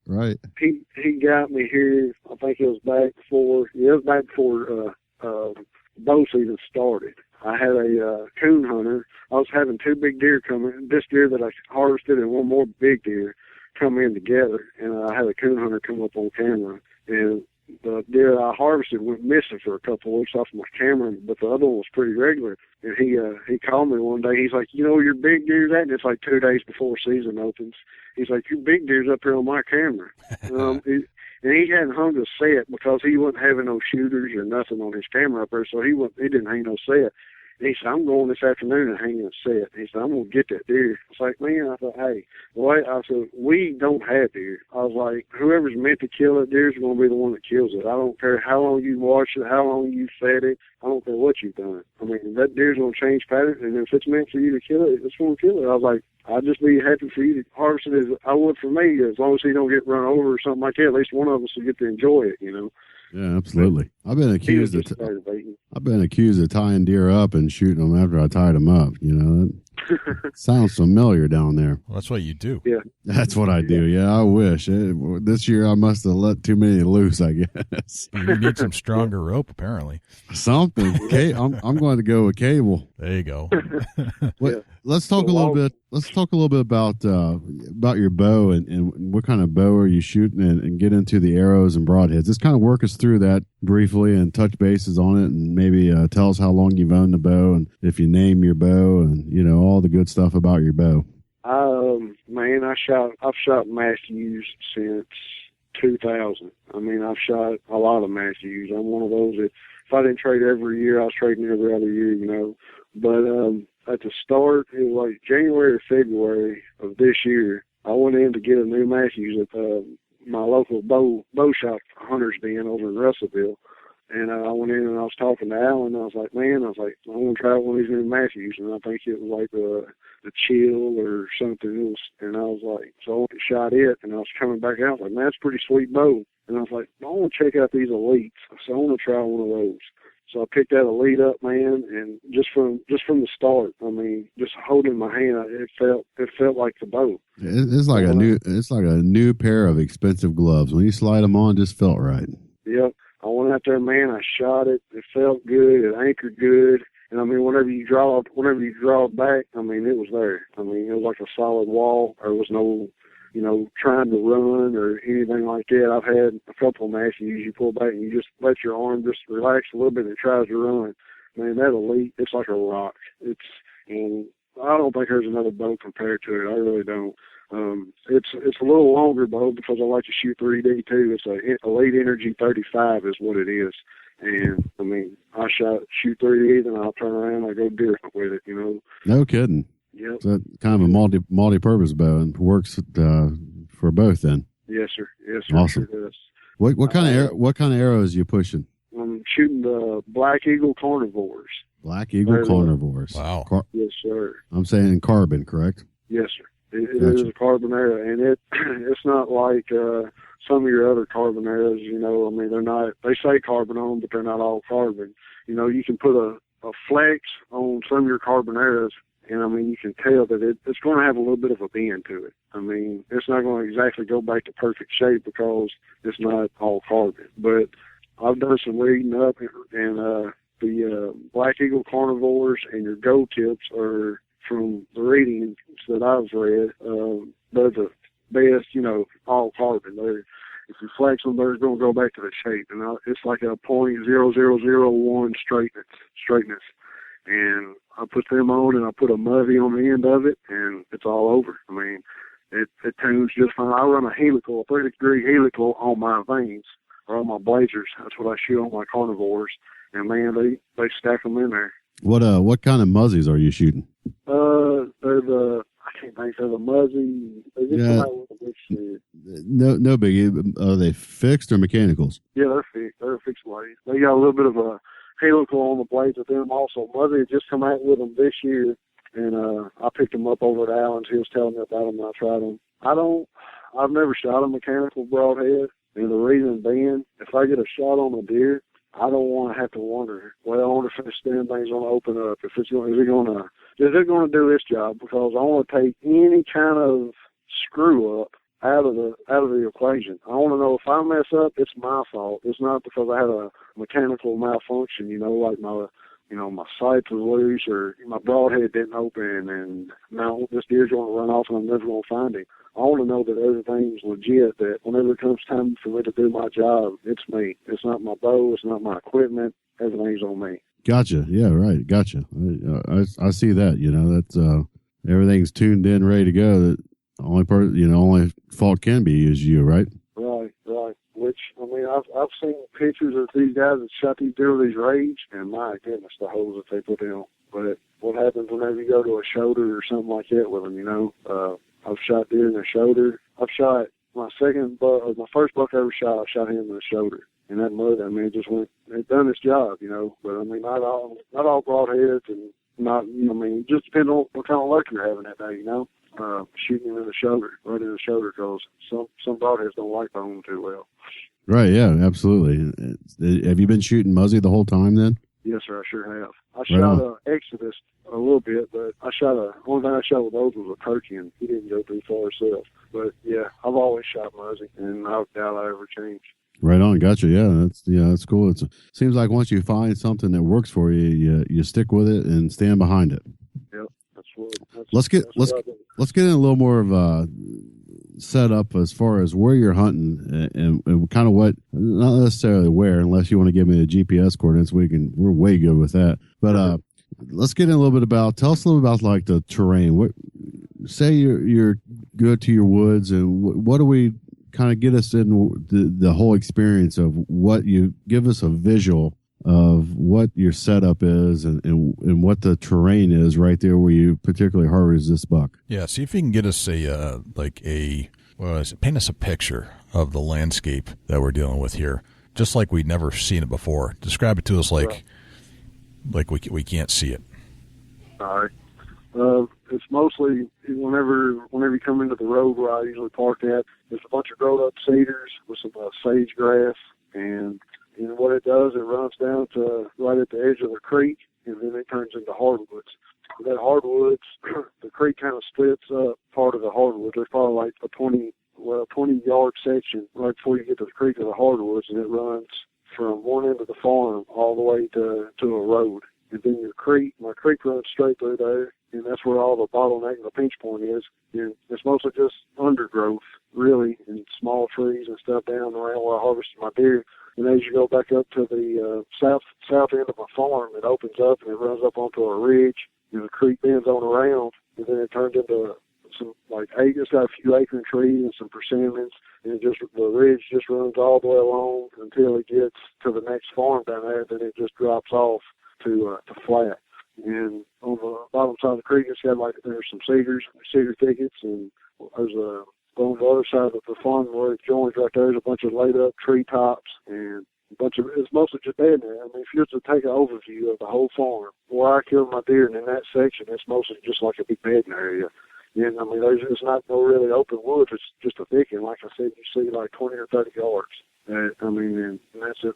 Right. He got me here. I think it was back before bow season started. I had a coon hunter. I was having two big deer come in. This deer that I harvested and one more big deer come in together, and I had a coon hunter come up on camera, and the deer I harvested went missing for a couple of weeks off my camera, but the other one was pretty regular. And he called me one day. He's like, your big deer's at? And it's like 2 days before season opens. He's like, your big deer's up here on my camera. And he hadn't hung a set because he wasn't having no shooters or nothing on his camera up there, so he didn't hang no set. And he said, I'm going this afternoon and hanging a set. And he said, I'm going to get that deer. I was like, man, I thought, hey, I said, we don't have deer. I was like, whoever's meant to kill that deer is going to be the one that kills it. I don't care how long you watch it, how long you fed it. I don't care what you've done. I mean, that deer's going to change pattern, and if it's meant for you to kill it, it's going to kill it. I was like, I'd just be happy for you to harvest it as I would for me, as long as he don't get run over or something like that. At least one of us will get to enjoy it, Yeah, absolutely. I've been accused of tying deer up and shooting them after I tied them up. That sounds familiar down there. Well, that's what you do. Yeah, that's what I do. Yeah, I wish this year I must have let too many loose. I guess you need some stronger rope, apparently. Something. I'm going to go with cable. There you go. Let's talk a little bit. Let's talk a little bit about your bow and what kind of bow are you shooting, and get into the arrows and broadheads. Just kind of work us through that briefly and touch bases on it, and maybe tell us how long you've owned the bow and if you name your bow and all the good stuff about your bow. Man, I've shot Matthews since 2000. I mean, I've shot a lot of Matthews. I'm one of those that if I didn't trade every year, I was trading every other year, But at the start, it was like January or February of this year, I went in to get a new Matthews at my local bow shop, Hunter's Den over in Russellville. And I went in and I was talking to Alan, and I was like, I want to try one of these new Matthews. And I think it was like the Chill or something else. And I was like, so I went and shot it, and I was coming back out. I was like, man, that's a pretty sweet bow. And I was like, I want to check out these Elites. So I want to try one of those. So I picked that Elite up, man, and just from the start, I mean, just holding my hand, it felt like the bow. It's like a new pair of expensive gloves. When you slide them on, it just felt right. Yep. I went out there, man. I shot it. It felt good. It anchored good. And I mean, whenever you draw it back, I mean, it was there. I mean, it was like a solid wall. There was no, trying to run or anything like that. I've had a couple of Matthews. You pull back and you just let your arm just relax a little bit and it tries to run. Man, that Elite, it's like a rock. And I don't think there's another bow compared to it. I really don't. It's a little longer bow because I like to shoot 3D too. It's a Elite Energy 35 is what it is. And I mean, I shoot 3D, then I'll turn around and I go deer hunt with it, No kidding. Yep. So kind of a multi-purpose bow and works for both then. Yes, sir. Yes, sir. Awesome. Sure does. What kind of arrows are you pushing? I'm shooting the Black Eagle Carnivores. Black Eagle Carnivores. Wow. Yes, sir. I'm saying carbon, correct? Yes, sir. It is a carbon arrow, and it's not like some of your other carbon arrows. I mean, they're not. They say carbon on them, but they're not all carbon. You can put a flex on some of your carbon arrows, and I mean, you can tell that it's going to have a little bit of a bend to it. I mean, it's not going to exactly go back to perfect shape because it's not all carbon. But I've done some reading up, and the Black Eagle Carnivores and your gold tips are, from the readings that I've read, they're the best, all carbon. If you flex them, they're going to go back to the shape. And it's like a .0001 straightness. And I put them on and I put a muzzy on the end of it, and it's all over. I mean, it tunes just fine. I run a helical, a 30-degree helical on my veins or on my blazers. That's what I shoot on my carnivores. And man, they stack them in there. What kind of muzzies are you shooting? They're the, I can't think, they're the muzzy. They just come out with a big shit. No biggie. Are they fixed or mechanicals? Yeah, they're fixed. They're fixed blades. They got a little bit of a helical on the blades with them also. Muzzy had just come out with them this year, and I picked them up over at Allen's. He was telling me about them, and I tried them. I've never shot a mechanical broadhead, and the reason being, if I get a shot on a deer, I don't want to have to wonder, well, I wonder if this stand thing's going to open up, is it going to do its job? Because I want to take any kind of screw up out of the equation. I want to know if I mess up, it's my fault. It's not because I had a mechanical malfunction, like my sights was loose or my broadhead didn't open and now this deer's going to run off and I'm never going to find him. I want to know that everything's legit, that whenever it comes time for me to do my job, it's me. It's not my bow. It's not my equipment. Everything's on me. Gotcha. Yeah, right. Gotcha. I see that. That's everything's tuned in, ready to go. That only fault can be is you, right? Right. Which, I've seen pictures of these guys that shot these deer with these rage, and my goodness, the holes that they put in. But what happens whenever you go to a shoulder or something like that with them, I've shot deer in the shoulder. I've shot my first buck I ever shot, I shot him in the shoulder. And that mud, it done its job, But not all broadheads and it just depends on what kind of luck you're having that day, shooting him in the shoulder, right in the shoulder, because some broadheads don't like bone too well. Right, yeah, absolutely. Have you been shooting muzzy the whole time then? Yes, sir, I sure have. I shot Exodus a little bit, but only thing I shot with those was a turkey, and he didn't go too far himself. But yeah, I've always shot muzzy, and I doubt I ever changed. Right on, gotcha. Yeah, that's cool. It seems like once you find something that works for you, you stick with it and stand behind it. Yep, let's get in a little more of a setup as far as where you're hunting and kind of what, not necessarily where, unless you want to give me the GPS coordinates. We're way good with that. But let's get in a little bit tell us a little about like the terrain. Say you're good to your woods, and what do we kind of get us in the whole experience of what you give us a visual of what your setup is and what the terrain is right there where you particularly harvest this buck. Yeah, see if you can get us paint us a picture of the landscape that we're dealing with here, just like we'd never seen it before. Describe it to us like we can't see it. All right. It's mostly whenever you come into the road where I usually park at, there's a bunch of grown up cedars with some sage grass, and what it does, it runs down to right at the edge of the creek, and then it turns into hardwoods. That hardwoods, the creek kind of splits up part of the hardwoods. There's probably like a 20-yard section right before you get to the creek of the hardwoods, and it runs from one end of the farm all the way to a road. And then my creek runs straight through there, and that's where all the bottleneck and the pinch point is. And it's mostly just undergrowth, really, and small trees and stuff down around where I harvested my deer. And as you go back up to the south end of my farm, it opens up and it runs up onto a ridge, and the creek bends on around, and then it turns into some it's got a few acorn trees and some persimmons, and the ridge just runs all the way along until it gets to the next farm down there. Then it just drops off to flat. And on the bottom side of the creek, it's got there's some cedar thickets, and there's on the other side of the farm where it joins right there, there's a bunch of laid up tree tops and it's mostly just dead there. If you were to take an overview of the whole farm, where I killed my deer, and in that section, it's mostly just like a big bedding area. And there's not no really open woods. It's just a thicket. Like I said, you see 20 or 30 yards. And that's the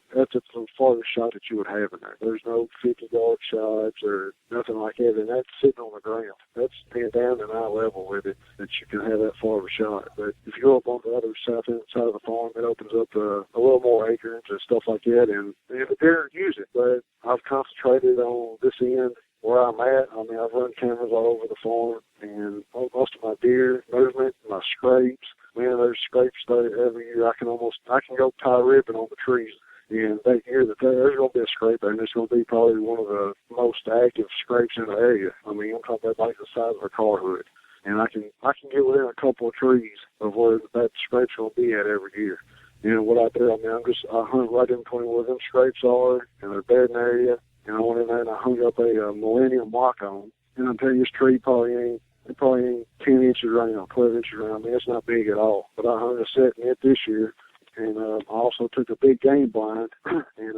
farthest shot that you would have in there. There's no 50-yard shots or nothing like that. And that's sitting on the ground. That's pinned down and eye level with it, that you can have that far of a shot. But if you go up on the other south end side of the farm, it opens up a little more acreage and stuff like that. And the deer use it. But I've concentrated on this end where I'm at. I've run cameras all over the farm, and most of my deer movement, my scrapes, man, there's scrapes there every year. I can go tie ribbon on the trees, and that year there's going to be a scrape there, and it's going to be probably one of the most active scrapes in the area. I'm talking about like the size of a car hood. and I can get within a couple of trees of where that scrape's going to be at every year. And what I do, I mean, I hunt right in between where them scrapes are and their bedding area, and I went in there and I hung up a Millennium lock on. And I'm telling you, this tree probably ain't 10 inches around, 12 inches around. I mean, it's not big at all. But I hung a set in it this year, and I also took a big game blind, and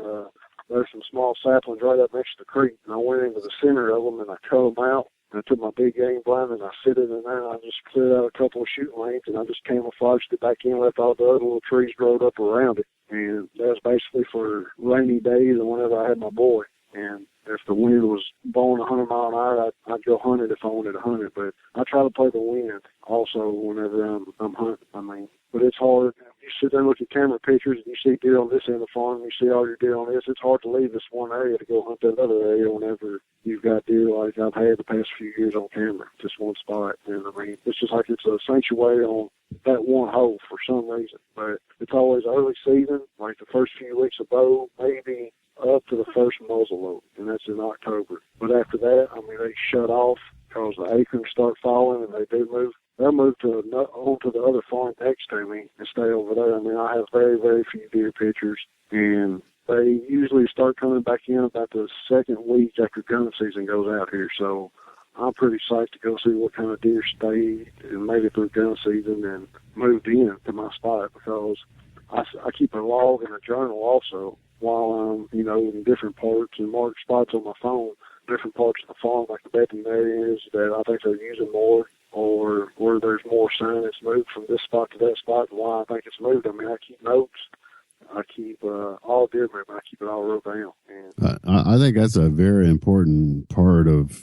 there's some small saplings right up next to the creek. And I went into the center of them, and I cut them out. And I took my big game blind, and I sit it in there, and I just cleared out a couple of shooting lanes, and I just camouflaged it back in, left all the other little trees growed up around it. And that was basically for rainy days and whenever I had my boy. And if the wind was blowing 100 mile an hour, I'd go hunt it if I wanted to hunt it. But I try to play the wind also whenever I'm hunting. I mean, but it's hard. You sit there and look at camera pictures, and you see deer on this end of the farm, and you see all your deer on this. It's hard to leave this one area to go hunt that other area whenever you've got deer like I've had the past few years on camera, just one spot. And I mean, it's just like it's a sanctuary on that one hole for some reason. But it's always early season, like the first few weeks of bow, maybe up to the first muzzle load, and that's in October. But after that, I mean, they shut off because the acorns start falling, and they do move. They'll move onto the other farm next to me and stay over there. I mean, I have very, very few deer pictures, and they usually start coming back in about the second week after gun season goes out here. So I'm pretty psyched to go see what kind of deer stayed and made it through gun season and moved in to my spot, because I keep a log and a journal also while I'm, in different parts and mark spots on my phone, different parts of the farm, like the bedding areas that I think they're using more, or where there's more sign it's moved from this spot to that spot and why I think it's moved. I mean, I keep notes. I keep all deer movement. I keep it all wrote down. And I think that's a very important part of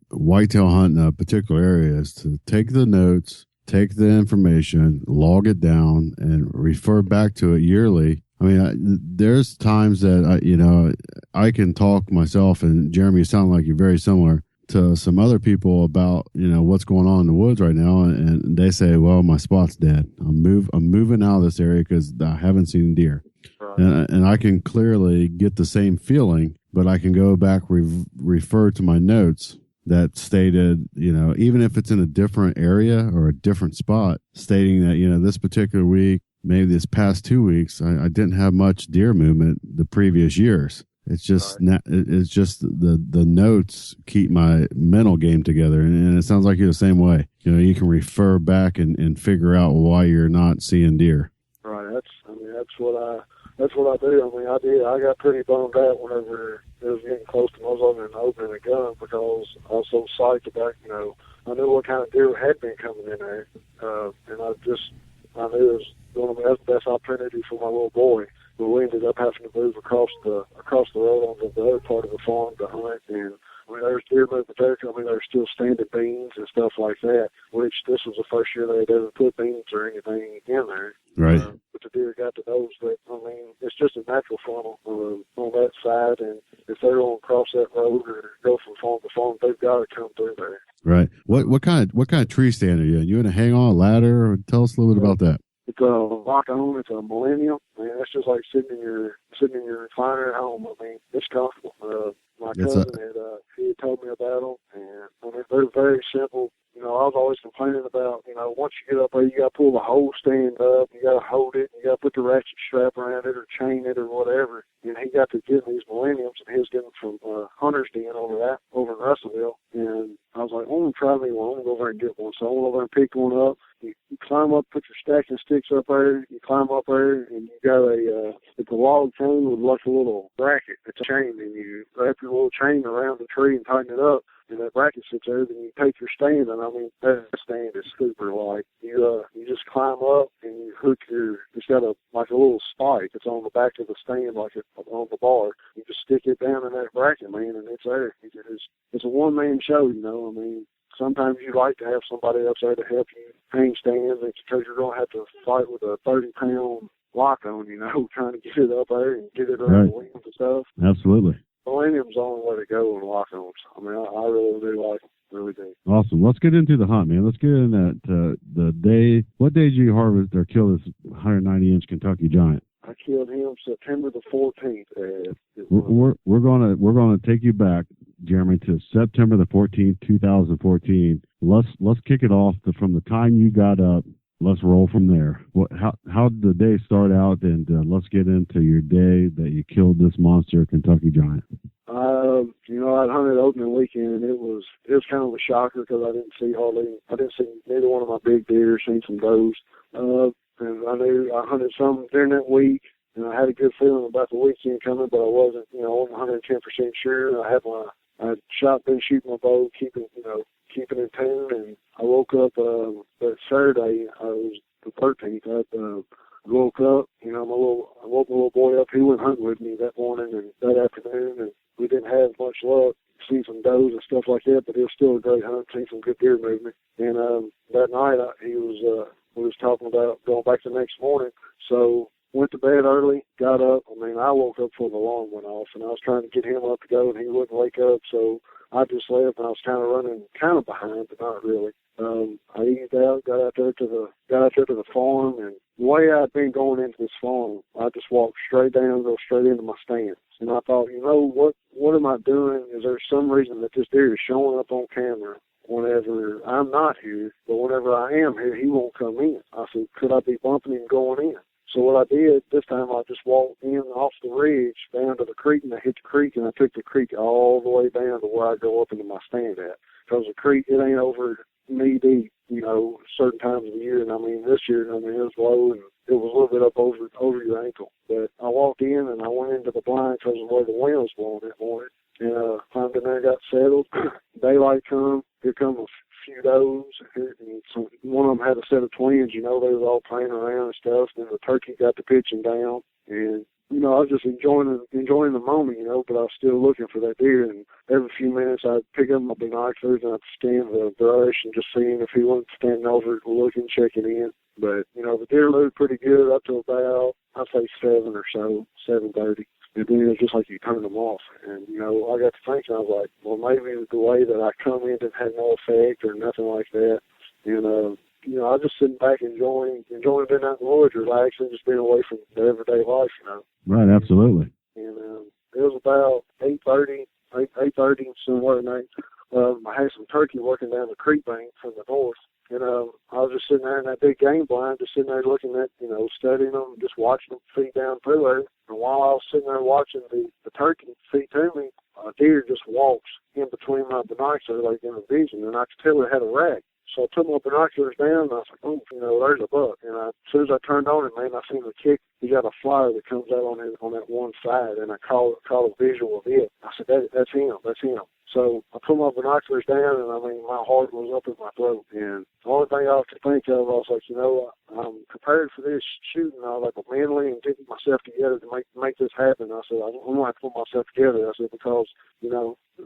whitetail hunting a particular area, is to take the notes, take the information, log it down, and refer back to it yearly. I mean, there's times that I can talk myself, and Jeremy, you sound like you're very similar to some other people about what's going on in the woods right now, and they say, well, my spot's dead. I'm moving out of this area because I haven't seen deer. Right. And I can clearly get the same feeling, but I can go back, refer to my notes that stated, even if it's in a different area or a different spot, stating that, this particular week, maybe this past 2 weeks, I didn't have much deer movement the previous years. It's just it's just the notes keep my mental game together, and it sounds like you're the same way. You can refer back and figure out why you're not seeing deer. Right. That's what I do. I got pretty bummed out whenever it was getting close to muzzle and opening a gun, because I was so psyched about I knew what kind of deer had been coming in there, and I knew it was going to be the best opportunity for my little boy. But we ended up having to move across the road onto the other part of the farm to hunt. And I mean, there's deer movement there. I mean, there's still standing beans and stuff like that, which this was the first year they had ever put beans or anything in there. Right. But the deer got to those that, I mean, it's just a natural funnel on that side. And if they're going to cross that road or go from farm to farm, they've got to come through there. Right. What kind of tree stand are you in? You in a hang on ladder? Or tell us a little bit about that. It's a lock on. It's a Millennium. I mean, that's just like sitting in your recliner at home. I mean, it's comfortable. My cousin he told me about them, and I mean, they're very simple. I was always complaining about, once you get up there, you got to pull the whole stand up, you got to hold it, you got to put the ratchet strap around it or chain it or whatever. And he got to getting these Millenniums, and he was getting them from Hunter's Den over in Russellville. And I was like, I'm going to try me one. I'm going to go over and get one. So I went over and picked one up. You climb up, put your stacking sticks up there. You climb up there, and you got it's a log chain with like a little bracket. It's a chain, and you wrap your little chain around the tree and tighten it up. And that bracket sits there, then you take your stand, and I mean, that stand is super light. You just climb up, and you hook it's got a little spike. It's on the back of the stand, like on the bar. You just stick it down in that bracket, man, and it's there. It's a one-man show, I mean, sometimes you like to have somebody else there to help you hang stands, because you're going to have to fight with a 30-pound lock on, trying to get it up there and get it around the limbs and stuff. Absolutely. Millennium's the only way to go on lock-ons. I mean, I really do like them. Really do. Awesome. Let's get into the hunt, man. Let's get in that the day. What day did you harvest or kill this 190-inch Kentucky Giant? I killed him September the 14th. We're gonna take you back, Jeremy, to September the 14th, 2014, let's kick it off from the time you got up. Let's roll from there. How did the day start out? And let's get into your day that you killed this monster Kentucky giant. I'd hunted opening weekend, and it was kind of a shocker because I didn't see neither one of my big deer, seen some does. And I knew I hunted some during that week, and I had a good feeling about the weekend coming, but I wasn't 110% sure. I been shooting my bow, keeping in tune, and I woke up that Saturday. I was the 13th. I woke up. I woke my little boy up. He went hunting with me that morning and that afternoon, and we didn't have much luck. Seen some does and stuff like that, but it was still a great hunt. Seen some good deer movement, and that night we was talking about going back the next morning. So went to bed early, got up. I woke up before the alarm went off, and I was trying to get him up to go, and he wouldn't wake up. So I just left, and I was kind of running, behind, but not really. I eased out, got out there to the farm, and the way I'd been going into this farm, I just walked straight down, go straight into my stand. And I thought, what am I doing? Is there some reason that this deer is showing up on camera whenever I'm not here, but whenever I am here, he won't come in? I said, could I be bumping him going in? So what I did this time, I just walked in off the ridge down to the creek, and I hit the creek, and I took the creek all the way down to where I go up into my stand at. Because the creek, it ain't over knee deep, certain times of the year. And this year, it was low, and it was a little bit up over your ankle. But I walked in, and I went into the blind because of where the wind was blowing that morning. And climbed in there, got settled. Daylight come. Here come a few does. And so one of them had a set of twins. They was all playing around and stuff. And the turkey got the pitching down. And I was just enjoying the moment, but I was still looking for that deer. And every few minutes I'd pick up my binoculars and I'd scan the brush and just seeing if he wasn't standing over it, looking, checking in. But, the deer looked pretty good up to about, I'd say 7 or so, 7:30. And then it was just like you turned them off. And, I got to thinking, I was like, well, maybe the way that I come in didn't have no effect or nothing like that. And, I was just sitting back enjoying being out in the woods, relaxing, just being away from the everyday life, Right, absolutely. And it was about 8:30, somewhere at night. I had some turkey working down the creek bank from the north. And I was just sitting there in that big game blind, just sitting there looking at, studying them, just watching them feed down through there. And while I was sitting there watching the turkey feed to me, a deer just walks in between my binoculars, like in the vision, and I could tell it had a rack. So I took my binoculars down, and I was like, oh, there's a buck. And as soon as I turned on it, man, I seen the kick. He got a flyer that comes out on that one side, and I caught a visual of it. I said, that's him. So I put my binoculars down, and my heart was up in my throat. And the only thing I could think of, I was like, I'm prepared for this shooting. I was like, I'm mentally and getting myself together to make this happen. I said, I'm going to have to put myself together. I said, because,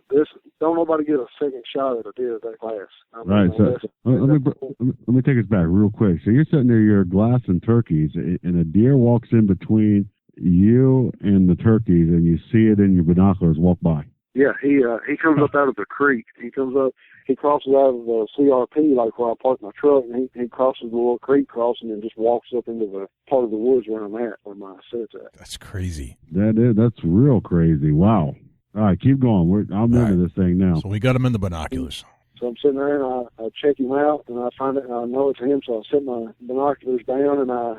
this, don't nobody get a second shot at a deer that class. Right. So let me take us back real quick. So you're sitting there, you're glassing turkeys, and a deer walks in between you and the turkeys, and you see it in your binoculars walk by. Yeah, he comes up out of the creek. He crosses out of the CRP, like where I parked my truck, and he crosses the little creek crossing and just walks up into the part of the woods where I'm at, where my set's at. That's crazy. That's real crazy. Wow. All right, keep going. I'm into this thing now. So we got him in the binoculars. So I'm sitting there, and I check him out, and I find it, and I know it's him, so I set my binoculars down, and I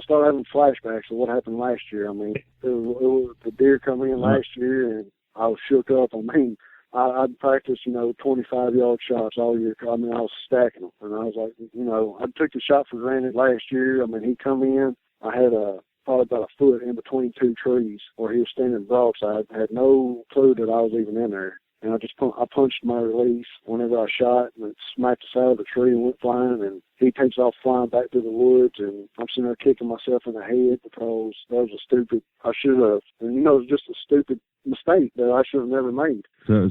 started having flashbacks of what happened last year. It was the deer come in last year, and I was shook up. I'd practiced, 25-yard shots all year. I was stacking them. And I was like, I took the shot for granted last year. He come in. I had probably about a foot in between two trees where he was standing broadside. I had no clue that I was even in there. And I punched my release whenever I shot, and it smacked the side of the tree and went flying, and he takes off flying back to the woods, and I'm sitting there kicking myself in the head because that was I should have, and it was just a stupid mistake that I should have never made. So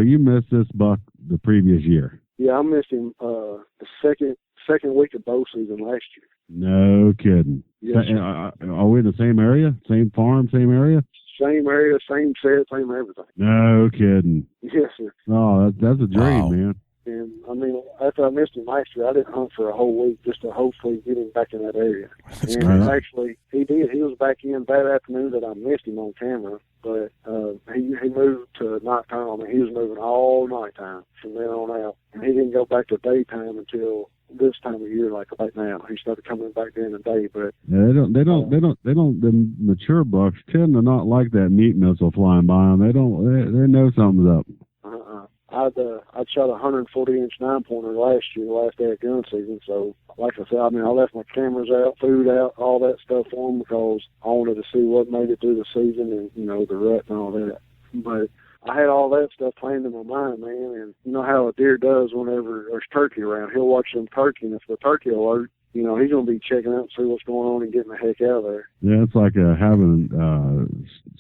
you missed this buck the previous year? Yeah, I missed him the second week of bow season last year. No kidding. Yes, are we in the same area? Same farm, same area? Same area, same set, same everything. No kidding. Yes, sir. Oh, that's a dream, man. And, after I missed him last year, I didn't hunt for a whole week just to hopefully get him back in that area. That's and actually, he did. He was back in that afternoon that I missed him on camera, but he moved to nighttime. He was moving all nighttime from then on out. He didn't go back to daytime until this time of year, like right now. He started coming back during the day, but yeah, the mature bucks tend to not like that meat missile flying by them. They know something's up. I'd shot a 140-inch 9-pointer last year, last day of gun season. So, like I said, I left my cameras out, food out, all that stuff for them because I wanted to see what made it through the season and, the rut and all that. But I had all that stuff planned in my mind, man. And you know how a deer does whenever there's turkey around. He'll watch them turkey, and if the turkey alert, he's going to be checking out and see what's going on and getting the heck out of there. Yeah, it's like having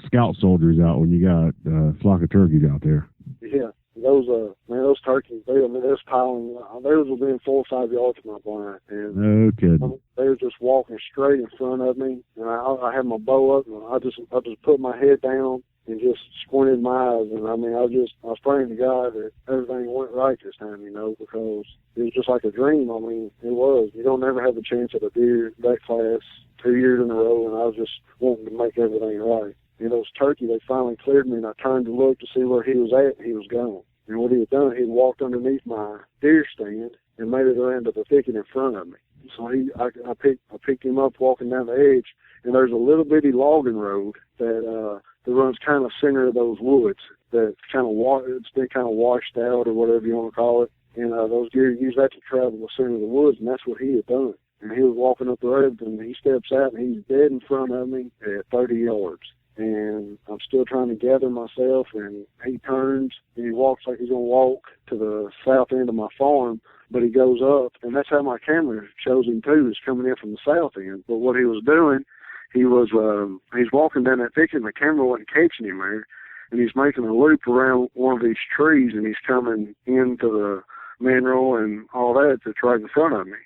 scout soldiers out when you got a flock of turkeys out there. Yeah. Those turkeys, they was piling. They was within 4 or 5 yards of my blind, and no kidding. They were just walking straight in front of me, and I had my bow up, and I just put my head down and just squinted my eyes, and I was praying to God that everything went right this time, because it was just like a dream. It was. You don't ever have a chance at a deer that class 2 years in a row, and I was just wanting to make everything right. Those turkey, they finally cleared me, and I turned to look to see where he was at, and he was gone. And what he had done, he walked underneath my deer stand and made it around to the thicket in front of me. So I picked him up walking down the edge, and there's a little bitty logging road that runs kind of center of those woods that it's been kind of washed out or whatever you want to call it. And those deer use that to travel the center of the woods, and that's what he had done. And he was walking up the road, and he steps out, and he's dead in front of me at 30 yards. And I'm still trying to gather myself, and he turns, and he walks like he's going to walk to the south end of my farm, but he goes up, and that's how my camera shows him too, is coming in from the south end. But what he was doing, he's walking down that thicket, and the camera wasn't catching him there, and he's making a loop around one of these trees, and he's coming into the mineral and all that that's right in front of me.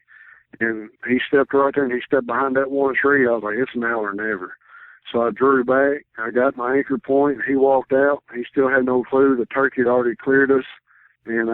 And he stepped right there, and he stepped behind that one tree. I was like, it's now or never. So I drew back, I got my anchor point, and he walked out. He still had no clue. The turkey had already cleared us. And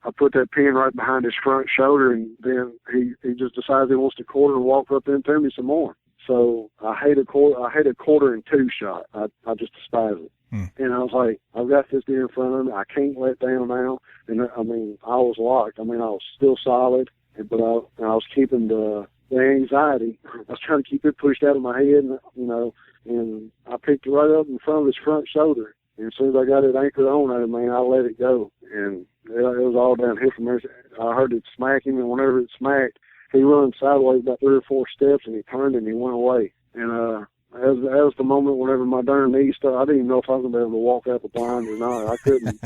I put that pin right behind his front shoulder, and then he just decides he wants to quarter and walk up into me some more. So I hate a quarter and 2 shot. I just despise it. And I was like, I've got this deer in front of me. I can't let down now. And I was locked. I was still solid, but I was keeping the anxiety. I was trying to keep it pushed out of my head, and I picked it right up in front of his front shoulder. And as soon as I got it anchored on there, I let it go. And it was all downhill from there. I heard it smack him, and whenever it smacked, he ran sideways about 3 or 4 steps, and he turned and he went away. And that was the moment whenever my darn knees started. I didn't even know if I was going to be able to walk out the blind or not. I couldn't.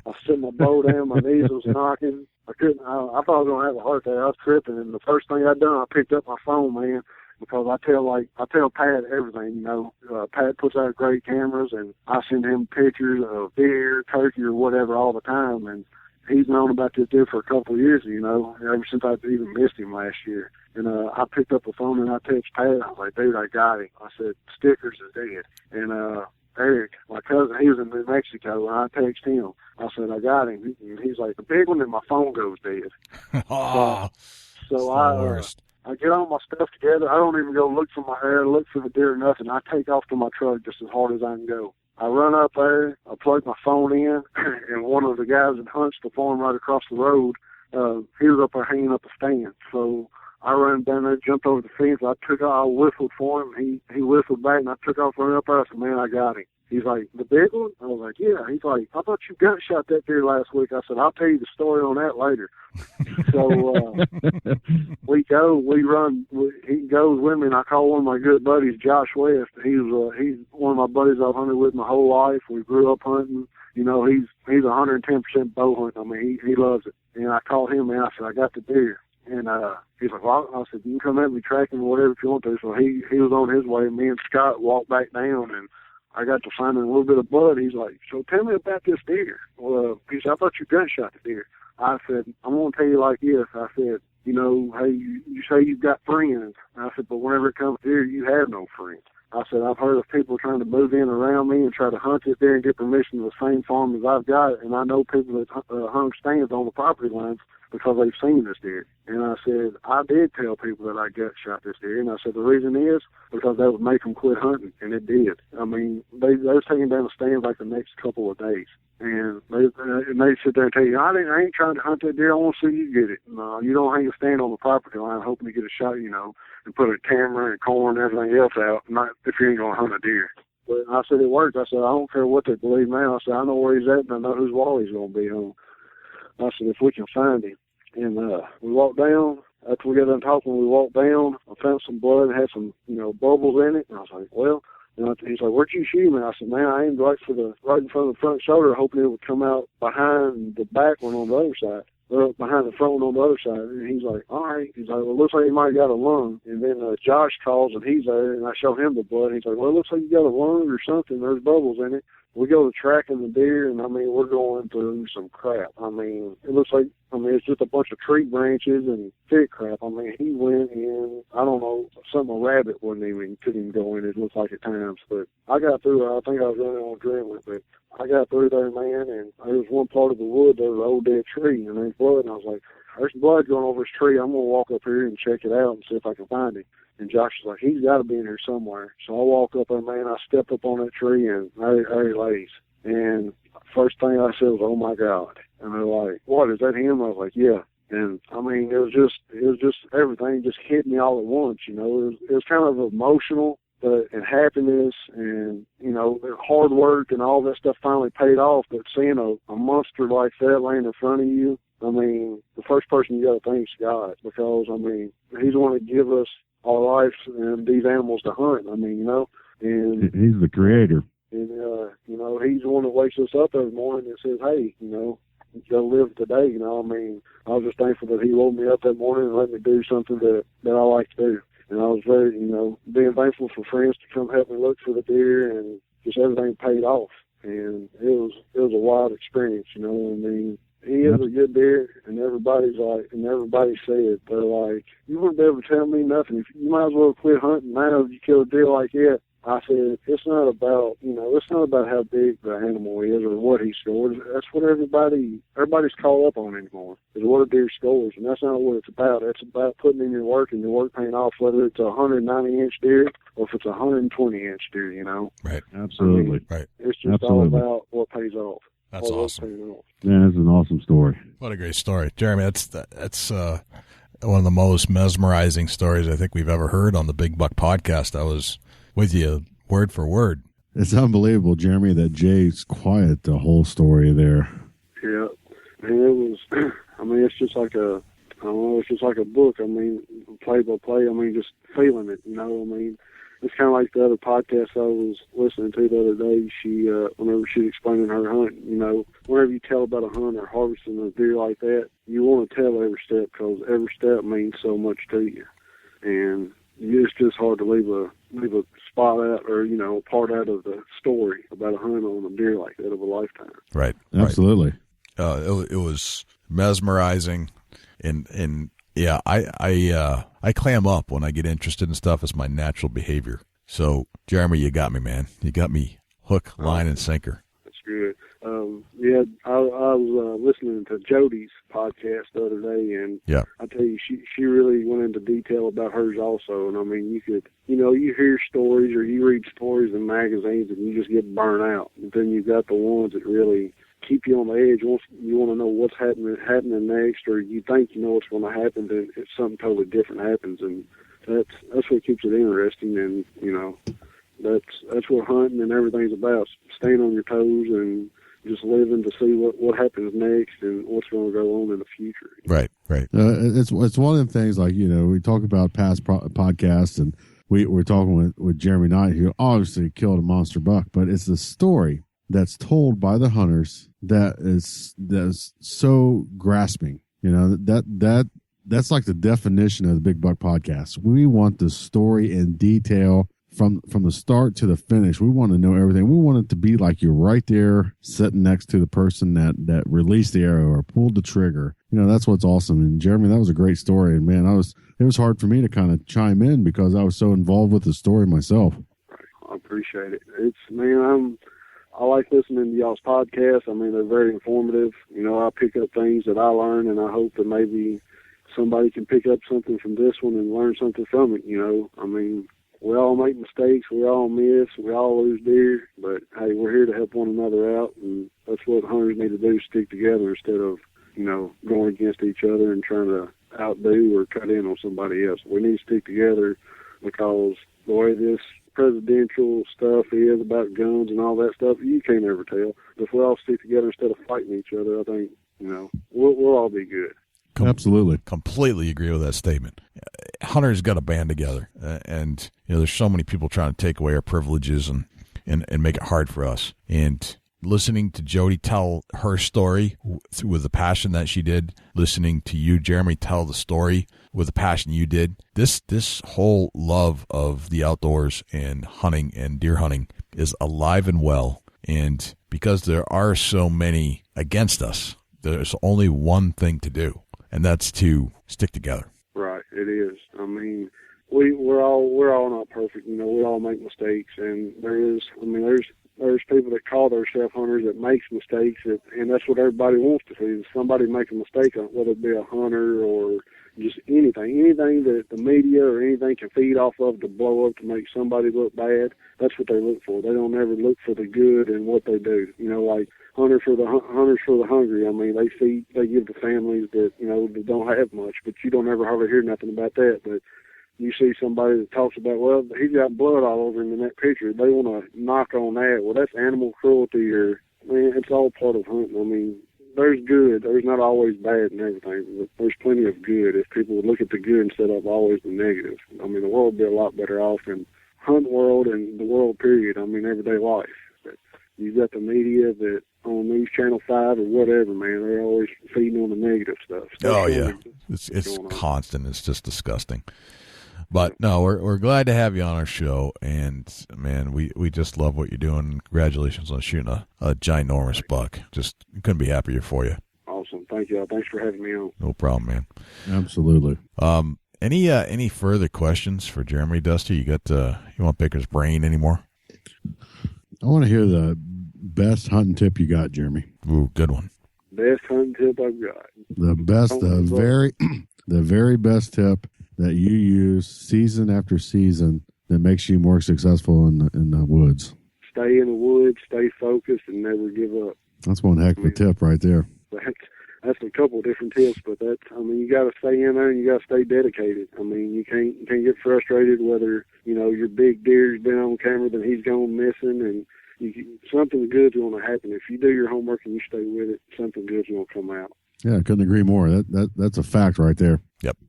I set my bow down. My knees was knocking. I couldn't. I thought I was going to have a heart attack. I was tripping. And the first thing I done, I picked up my phone, man, because I tell Pat everything. Pat puts out great cameras, and I send him pictures of deer, turkey, or whatever all the time. And he's known about this deer for a couple of years, ever since I even missed him last year. And I picked up the phone and I texted Pat. I was like, dude, I got him. I said, Stickers is dead. And Eric, my cousin, he was in New Mexico, and I texted him. I said, I got him. And he's like, the big one, and my phone goes dead. So I get all my stuff together. I don't even go look for the deer or nothing. I take off to my truck just as hard as I can go. I run up there, I plug my phone in, and one of the guys that hunts the farm right across the road, he was up there hanging up a stand. So I ran down there, jumped over the fence. I whistled for him. He whistled back, and I took off running up there. I said, man, I got him. He's like, the big one? I was like, yeah. He's like, I thought you gun shot that deer last week. I said, I'll tell you the story on that later. So we run. He goes with me, and I call one of my good buddies, Josh West. He's one of my buddies I've hunted with my whole life. We grew up hunting. He's 110% bow hunting. He loves it. And I called him, and I said, I got the deer. And he's like, well, I said, you can come at me tracking or whatever if you want to. So he was on his way. Me and Scott walked back down, and I got to finding a little bit of blood. He's like, so tell me about this deer. Well, he said, I thought you gunshot the deer. I said, I'm going to tell you like this. I said, hey, you say you've got friends. I said, but whenever it comes to deer, you have no friends. I said, I've heard of people trying to move in around me and try to hunt this deer and get permission to the same farm as I've got, and I know people that hung stands on the property lines because they've seen this deer. And I said, I did tell people that I gut shot this deer. And I said, the reason is because that would make them quit hunting. And it did. I mean, they were taking down the stands like the next couple of days. And they sit there and tell you, I ain't trying to hunt that deer. I want to see you get it. No, you don't hang a stand on the property line hoping to get a shot, you know, and put a camera and corn and everything else out, not if you ain't going to hunt a deer. But I said, it worked. I said, I don't care what they believe now. I said, I know where he's at and I know whose wall he's going to be on. I said, if we can find him. And we walked down. After we got done talking, we walked down. I found some blood and had some, you know, bubbles in it. And I was like, well, and he's like, where'd you shoot me? I said, man, I aimed right in front of the front shoulder, hoping it would come out behind the back one on the other side. Behind the front one on the other side. And he's like, all right. He's like, well, it looks like he might have got a lung. And then Josh calls, and he's there, and I show him the blood. And he's like, well, it looks like you got a lung or something. There's bubbles in it. We go to tracking the deer, and, I mean, we're going through some crap. I mean, it looks like, it's just a bunch of tree branches and thick crap. I mean, he went in, I don't know, a rabbit couldn't even go in, it looks like at times. But I got through, I think I was running on adrenaline, but I got through there, man, and there was one part of the wood, there was an old dead tree, and there's blood, and I was like, there's blood going over this tree. I'm going to walk up here and check it out and see if I can find him. And Josh was like, he's got to be in here somewhere. So I walk up there, man, I step up on that tree, and there he lays. And first thing I said was, oh, my God. And they're like, what, is that him? I was like, yeah. And, I mean, it was just everything just hit me all at once, you know. It was kind of emotional, and happiness and, you know, hard work and all that stuff finally paid off. But seeing a monster like that laying in front of you, I mean, the first person you got to thank is God, because, I mean, he's the one to give us our lives and these animals to hunt. I mean, you know, and he's the creator. And, you know, he's the one that wakes us up every morning and says, hey, you know, you got to live today. You know, I mean, I was just thankful that he woke me up that morning and let me do something that I like to do. And I was very, you know, being thankful for friends to come help me look for the deer, and just everything paid off. And it was a wild experience, you know. I mean, he is a good deer, and everybody said, they're like, you wouldn't be able to tell me nothing. You might as well quit hunting now if you kill a deer like that. I said, it's not about how big the animal is or what he scores. That's what everybody's caught up on anymore, is what a deer scores. And that's not what it's about. It's about putting in your work and your work paying off, whether it's a 190-inch deer or if it's a 120-inch deer, you know. Right. Absolutely. I mean, right. It's just all about what pays off. That's awesome. Yeah, that's an awesome story. What a great story. Jeremy, that's one of the most mesmerizing stories I think we've ever heard on the Big Buck podcast. I was with you word for word. It's unbelievable, Jeremy, that Jay's quiet the whole story there. Yeah. And it was, I mean, it's just like it's just like a book. I mean, play by play, I mean, just feeling it, you know. I mean, it's kind of like the other podcast I was listening to the other day. She, whenever she's explaining her hunt, you know, whenever you tell about a hunt or harvesting a deer like that, you want to tell every step, because every step means so much to you. And it's just hard to leave a spot out, or, you know, part out of the story about a hunt on a deer like that of a lifetime. Right. Absolutely. It was mesmerizing, and yeah, I clam up when I get interested in stuff. It's my natural behavior. So, Jeremy, you got me, man. You got me hook, line, and sinker. That's good. Yeah, I was listening to Jody's podcast the other day, and yeah, I tell you, she really went into detail about hers also. And I mean, you hear stories or you read stories in magazines, and you just get burnt out. And then you've got the ones that really keep you on the edge. Once you want to know what's happening next, or you think you know what's going to happen, then it's something totally different happens, and that's what keeps it interesting. And, you know, that's what hunting and everything's about: staying on your toes and just living to see what happens next and what's going to go on in the future. Right. It's one of the things, like, you know, we talk about past podcasts, and we're talking with Jeremy Knight, who obviously killed a monster buck, but it's the story that's told by the hunters that's so grasping. You know, that's like the definition of the Big Buck podcast. We want the story in detail from the start to the finish. We want to know everything. We want it to be like you're right there sitting next to the person that released the arrow or pulled the trigger. You know, that's what's awesome. And Jeremy, that was a great story. And man, it was hard for me to kind of chime in because I was so involved with the story myself. I appreciate it. It's, man, I like listening to y'all's podcasts. I mean, they're very informative. You know, I pick up things that I learn, and I hope that maybe somebody can pick up something from this one and learn something from it, you know. I mean, we all make mistakes, we all miss, we all lose deer, but, hey, we're here to help one another out, and that's what hunters need to do, stick together instead of, you know, going against each other and trying to outdo or cut in on somebody else. We need to stick together because the way this presidential stuff is about guns and all that stuff, you can't ever tell. But if we all stick together instead of fighting each other, I think, you know, we'll all be good. Absolutely. Completely agree with that statement. Hunters got to band together. And, you know, there's so many people trying to take away our privileges and make it hard for us. And listening to Jody tell her story with the passion that she did, listening to you, Jeremy, tell the story with the passion you did, this whole love of the outdoors and hunting and deer hunting is alive and well. And because there are so many against us, there's only one thing to do, and that's to stick together. Right, it is. I mean, we're all not perfect. You know, we all make mistakes, and there's people that call themselves hunters that makes mistakes, and that's what everybody wants to see. Is somebody make a mistake, whether it be a hunter or just anything that the media or anything can feed off of to blow up to make somebody look bad. That's what they look for. They don't ever look for the good in what they do. You know, like hunters for the hungry. I mean, they give to families that, you know, that don't have much, but you don't ever hardly hear nothing about that. But you see somebody that talks about, well, he's got blood all over him in that picture. They want to knock on that. Well, that's animal cruelty, or, man, it's all part of hunting. I mean, there's good. There's not always bad and everything, but there's plenty of good if people would look at the good instead of always the negative. I mean, the world would be a lot better off in hunt world and the world period. I mean, everyday life. But you've got the media that on News Channel 5 or whatever, man, they're always feeding on the negative stuff. Oh, yeah. It's constant. It's just disgusting. But no, we're glad to have you on our show, and man, we just love what you're doing. Congratulations on shooting a ginormous buck. Just couldn't be happier for you. Awesome, thank you. Thanks for having me on. No problem, man. Absolutely. Any further questions for Jeremy, Dusty? You want to pick his brain anymore? I want to hear the best hunting tip you got, Jeremy. Ooh, good one. Best hunting tip I've got. The very best tip that you use season after season that makes you more successful in the woods. Stay in the woods, stay focused, and never give up. That's one heck of a tip right there. That's a couple of different tips, but you got to stay in there and you got to stay dedicated. I mean, you can't get frustrated whether, you know, your big deer's been on camera, then he's gone missing, and something good's going to happen. If you do your homework and you stay with it, something good's going to come out. Yeah, I couldn't agree more. That's a fact right there.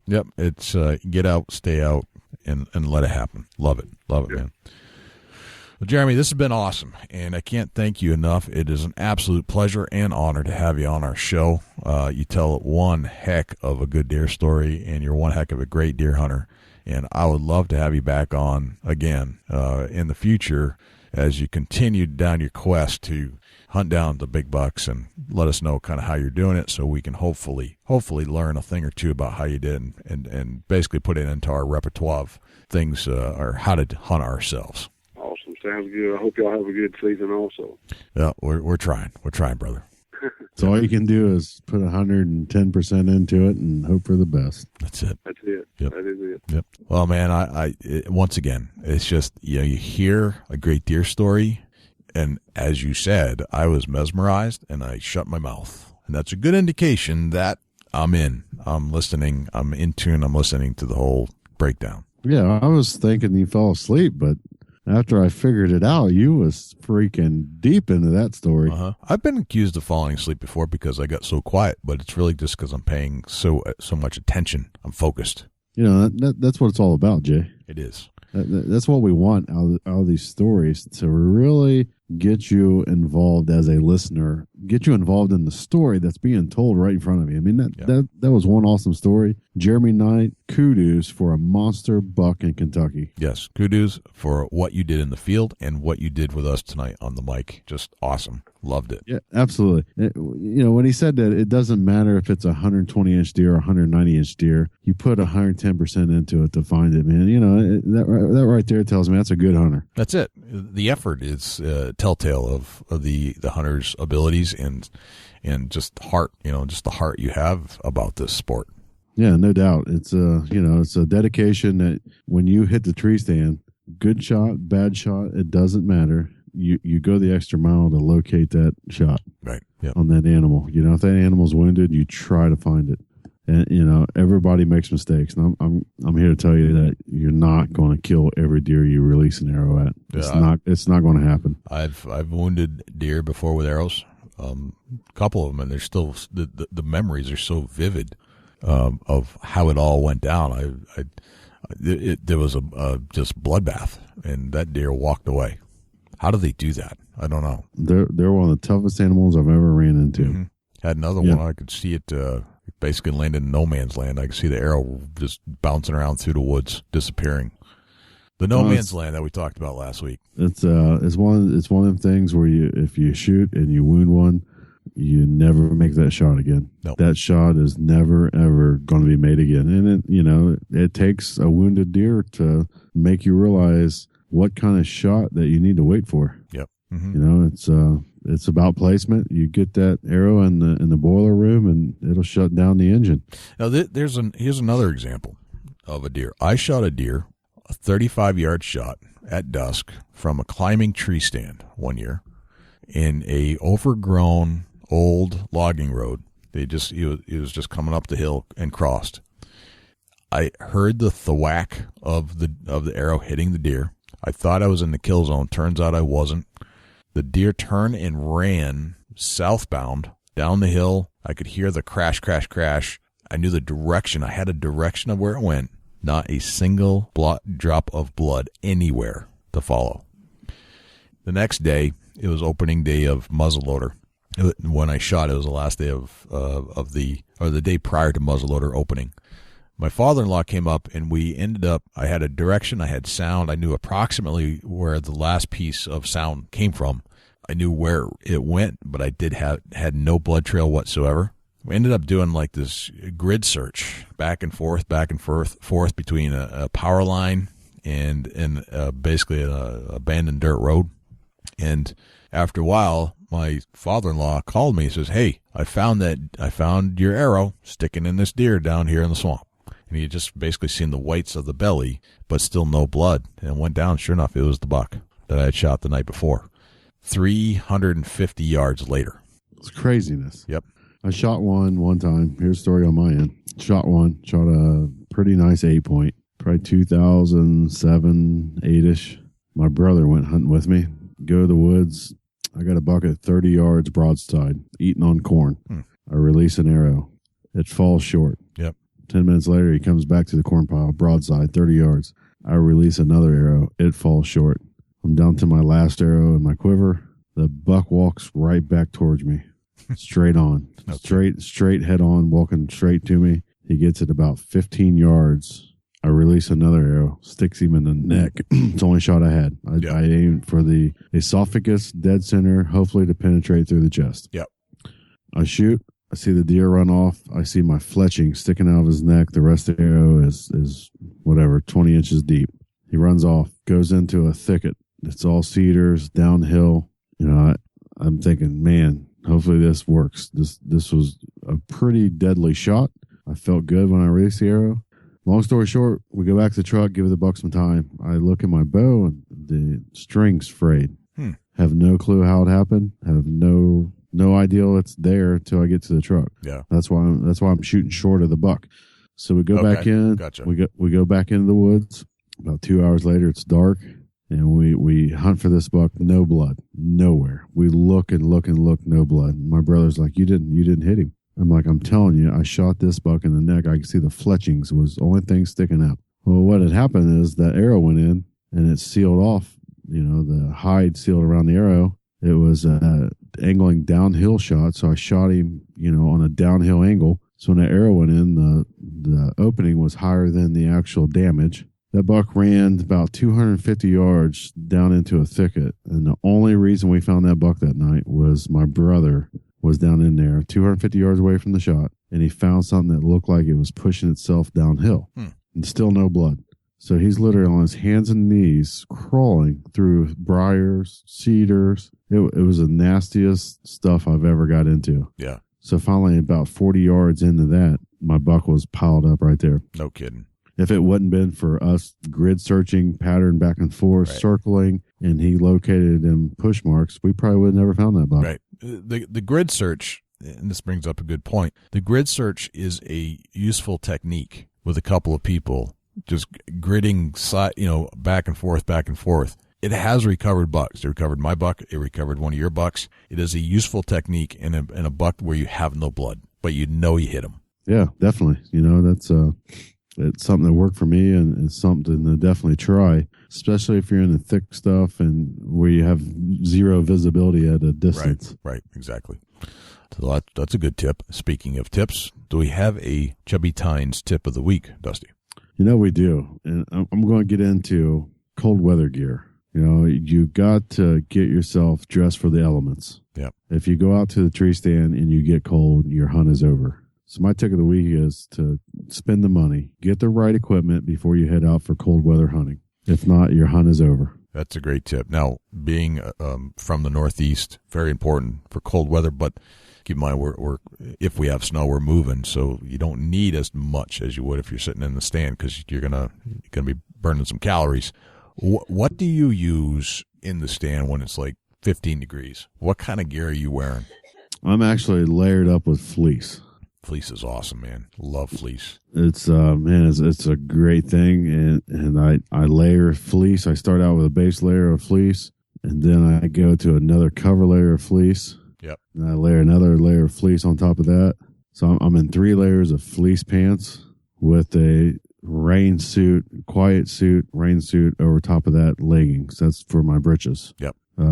Yep. It's get out, stay out, and let it happen. Love it, man. Well, Jeremy, this has been awesome, and I can't thank you enough. It is an absolute pleasure and honor to have you on our show. You tell one heck of a good deer story, and you're one heck of a great deer hunter, and I would love to have you back on again in the future as you continue down your quest to hunt down the big bucks, and let us know kind of how you're doing it so we can hopefully learn a thing or two about how you did and basically put it into our repertoire of things or how to hunt ourselves. Awesome. Sounds good. I hope y'all have a good season also. Yeah, we're trying. We're trying, brother. So all you can do is put 110% into it and hope for the best. That's it. Yep. That is it. Yep. Well, man, once again, it's just, you hear a great deer story, and as you said, I was mesmerized and I shut my mouth. And that's a good indication that I'm in. I'm listening. I'm in tune. I'm listening to the whole breakdown. Yeah, I was thinking you fell asleep, but after I figured it out, you was freaking deep into that story. I've been accused of falling asleep before because I got so quiet, but it's really just because I'm paying so much attention. I'm focused. You know, that's what it's all about, Jay. It is. That's what we want out of these stories, to really get you involved as a listener, get you involved in the story that's being told right in front of you. I mean, that was one awesome story. Jeremy Knight, kudos for a monster buck in Kentucky. Yes, kudos for what you did in the field and what you did with us tonight on the mic. Just awesome. Loved it. Yeah, absolutely. When he said that it doesn't matter if it's a 120-inch deer or 190-inch deer, you put 110% into it to find it, man. That right there tells me that's a good hunter. That's it. The effort is telltale of the hunter's abilities and just heart. Just the heart you have about this sport. Yeah, no doubt. It's a dedication that when you hit the tree stand, good shot, bad shot, it doesn't matter. You go the extra mile to locate that shot right. Yep. on that animal. If that animal's wounded, you try to find it. And everybody makes mistakes. And I'm here to tell you that you're not going to kill every deer you release an arrow at. It's not going to happen. I've wounded deer before with arrows, a couple of them, and they're still the memories are so vivid of how it all went down. There was a just bloodbath, and that deer walked away. How do they do that? I don't know. They're one of the toughest animals I've ever ran into. Mm-hmm. Had another one. I could see it basically landed in no man's land. I could see the arrow just bouncing around through the woods, disappearing. The no man's land that we talked about last week. It's one of them things where if you shoot and you wound one, you never make that shot again. Nope. That shot is never ever going to be made again. And it takes a wounded deer to make you realize what kind of shot that you need to wait for. Yep. Mm-hmm. It's about placement. You get that arrow in the boiler room, and it'll shut down the engine. Now, here's another example of a deer. I shot a deer, a 35-yard shot at dusk from a climbing tree stand one year in a overgrown old logging road. He was just coming up the hill and crossed. I heard the thwack of the arrow hitting the deer. I thought I was in the kill zone. Turns out I wasn't. The deer turned and ran southbound down the hill. I could hear the crash, crash, crash. I knew the direction. I had a direction of where it went. Not a single drop of blood anywhere to follow. The next day, it was opening day of muzzleloader. When I shot, it was the last day of the day prior to muzzleloader opening. My father-in-law came up, and we ended up, I had a direction, I had sound, I knew approximately where the last piece of sound came from. I knew where it went, but I had no blood trail whatsoever. We ended up doing like this grid search, back and forth between a power line and basically an abandoned dirt road. And after a while, my father-in-law called me and says, "Hey, I found your arrow sticking in this deer down here in the swamp." And he had just basically seen the whites of the belly, but still no blood. And went down, sure enough, it was the buck that I had shot the night before. 350 yards later. It's craziness. Yep. I shot one time. Here's a story on my end. Shot a pretty nice 8-point, probably 2007, 8-ish. My brother went hunting with me. Go to the woods. I got a buck at 30 yards broadside, eating on corn. I release an arrow. It falls short. Yep. 10 minutes later, he comes back to the corn pile, broadside, 30 yards. I release another arrow. It falls short. I'm down to my last arrow in my quiver. The buck walks right back towards me, straight on, straight head on, walking straight to me. He gets it about 15 yards. I release another arrow, sticks him in the neck. It's the only shot I had. I aimed for the esophagus, dead center, hopefully to penetrate through the chest. Yep. I shoot. I see the deer run off. I see my fletching sticking out of his neck. The rest of the arrow is whatever, 20 inches deep. He runs off, goes into a thicket. It's all cedars, downhill. I'm thinking, man, hopefully this works. This was a pretty deadly shot. I felt good when I released the arrow. Long story short, we go back to the truck, give the buck some time. I look at my bow, and the string's frayed. Have no clue how it happened. Have no idea it's there until I get to the truck. Yeah, that's why I'm shooting short of the buck. So we go back in. Gotcha. We go back into the woods. About 2 hours later, it's dark, and we hunt for this buck. No blood, nowhere. We look and look and look, no blood. My brother's like, "You didn't hit him." I'm like, "I'm telling you, I shot this buck in the neck. I could see the fletchings was the only thing sticking out." Well, what had happened is that arrow went in and it sealed off. The hide sealed around the arrow. It was angling downhill shot. So I shot him, on a downhill angle. So when the arrow went in, the opening was higher than the actual damage. That buck ran about 250 yards down into a thicket. And the only reason we found that buck that night was my brother was down in there 250 yards away from the shot. And he found something that looked like it was pushing itself downhill. And still no blood. So he's literally on his hands and knees crawling through briars, cedars. It was the nastiest stuff I've ever got into. Yeah. So finally, about 40 yards into that, my buck was piled up right there. No kidding. If it wouldn't been for us grid searching, pattern back and forth, circling, and he located in push marks, we probably would have never found that buck. Right. The grid search, and this brings up a good point, the grid search is a useful technique with a couple of people, just gridding, back and forth. It has recovered bucks. It recovered my buck. It recovered one of your bucks. It is a useful technique in a buck where you have no blood, but you hit him. Yeah, definitely. That's it's something that worked for me, and it's something to definitely try, especially if you're in the thick stuff and where you have zero visibility at a distance. Right, exactly. So that's a good tip. Speaking of tips, do we have a Chubby Tines tip of the week, Dusty? We do. And I'm going to get into cold weather gear. You got to get yourself dressed for the elements. Yeah. If you go out to the tree stand and you get cold, your hunt is over. So my tip of the week is to spend the money, get the right equipment before you head out for cold weather hunting. If not, your hunt is over. That's a great tip. Now, being from the Northeast, very important for cold weather, but keep in mind, if we have snow, we're moving, so you don't need as much as you would if you're sitting in the stand because you're gonna be burning some calories. What do you use in the stand when it's like 15 degrees? What kind of gear are you wearing? I'm actually layered up with fleece. Fleece is awesome, man. Love fleece. It's it's a great thing, and I layer fleece. I start out with a base layer of fleece, and then I go to another cover layer of fleece. Yep. And I layer another layer of fleece on top of that. So I'm in 3 layers of fleece pants with a rain suit over top of that, leggings. That's for my britches. Yep. I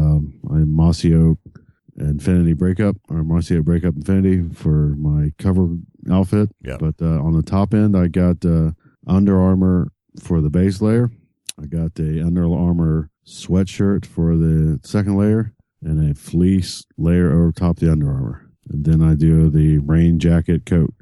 Mossy Oak Infinity Breakup, or Mossy Oak Breakup Infinity for my cover outfit. Yep. But on the top end, I got Under Armour for the base layer. I got the Under Armour sweatshirt for the second layer, and a fleece layer over top the Under Armour. And then I do the rain jacket coat,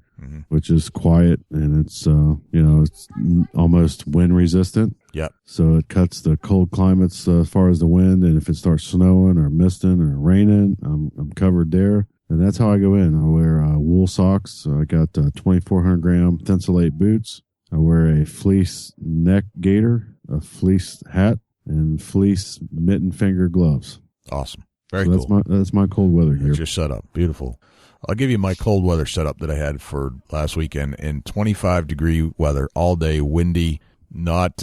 which is quiet, and it's it's almost wind resistant. Yep. So it cuts the cold climates as far as the wind, and if it starts snowing or misting or raining, I'm covered there. And that's how I go in. I wear wool socks. I got 2,400 gram Thinsulate boots. I wear a fleece neck gaiter, a fleece hat, and fleece mitten finger gloves. Awesome. Very cool. That's my cold weather gear. That's your setup. Beautiful. I'll give you my cold weather setup that I had for last weekend in 25-degree weather, all day, windy, not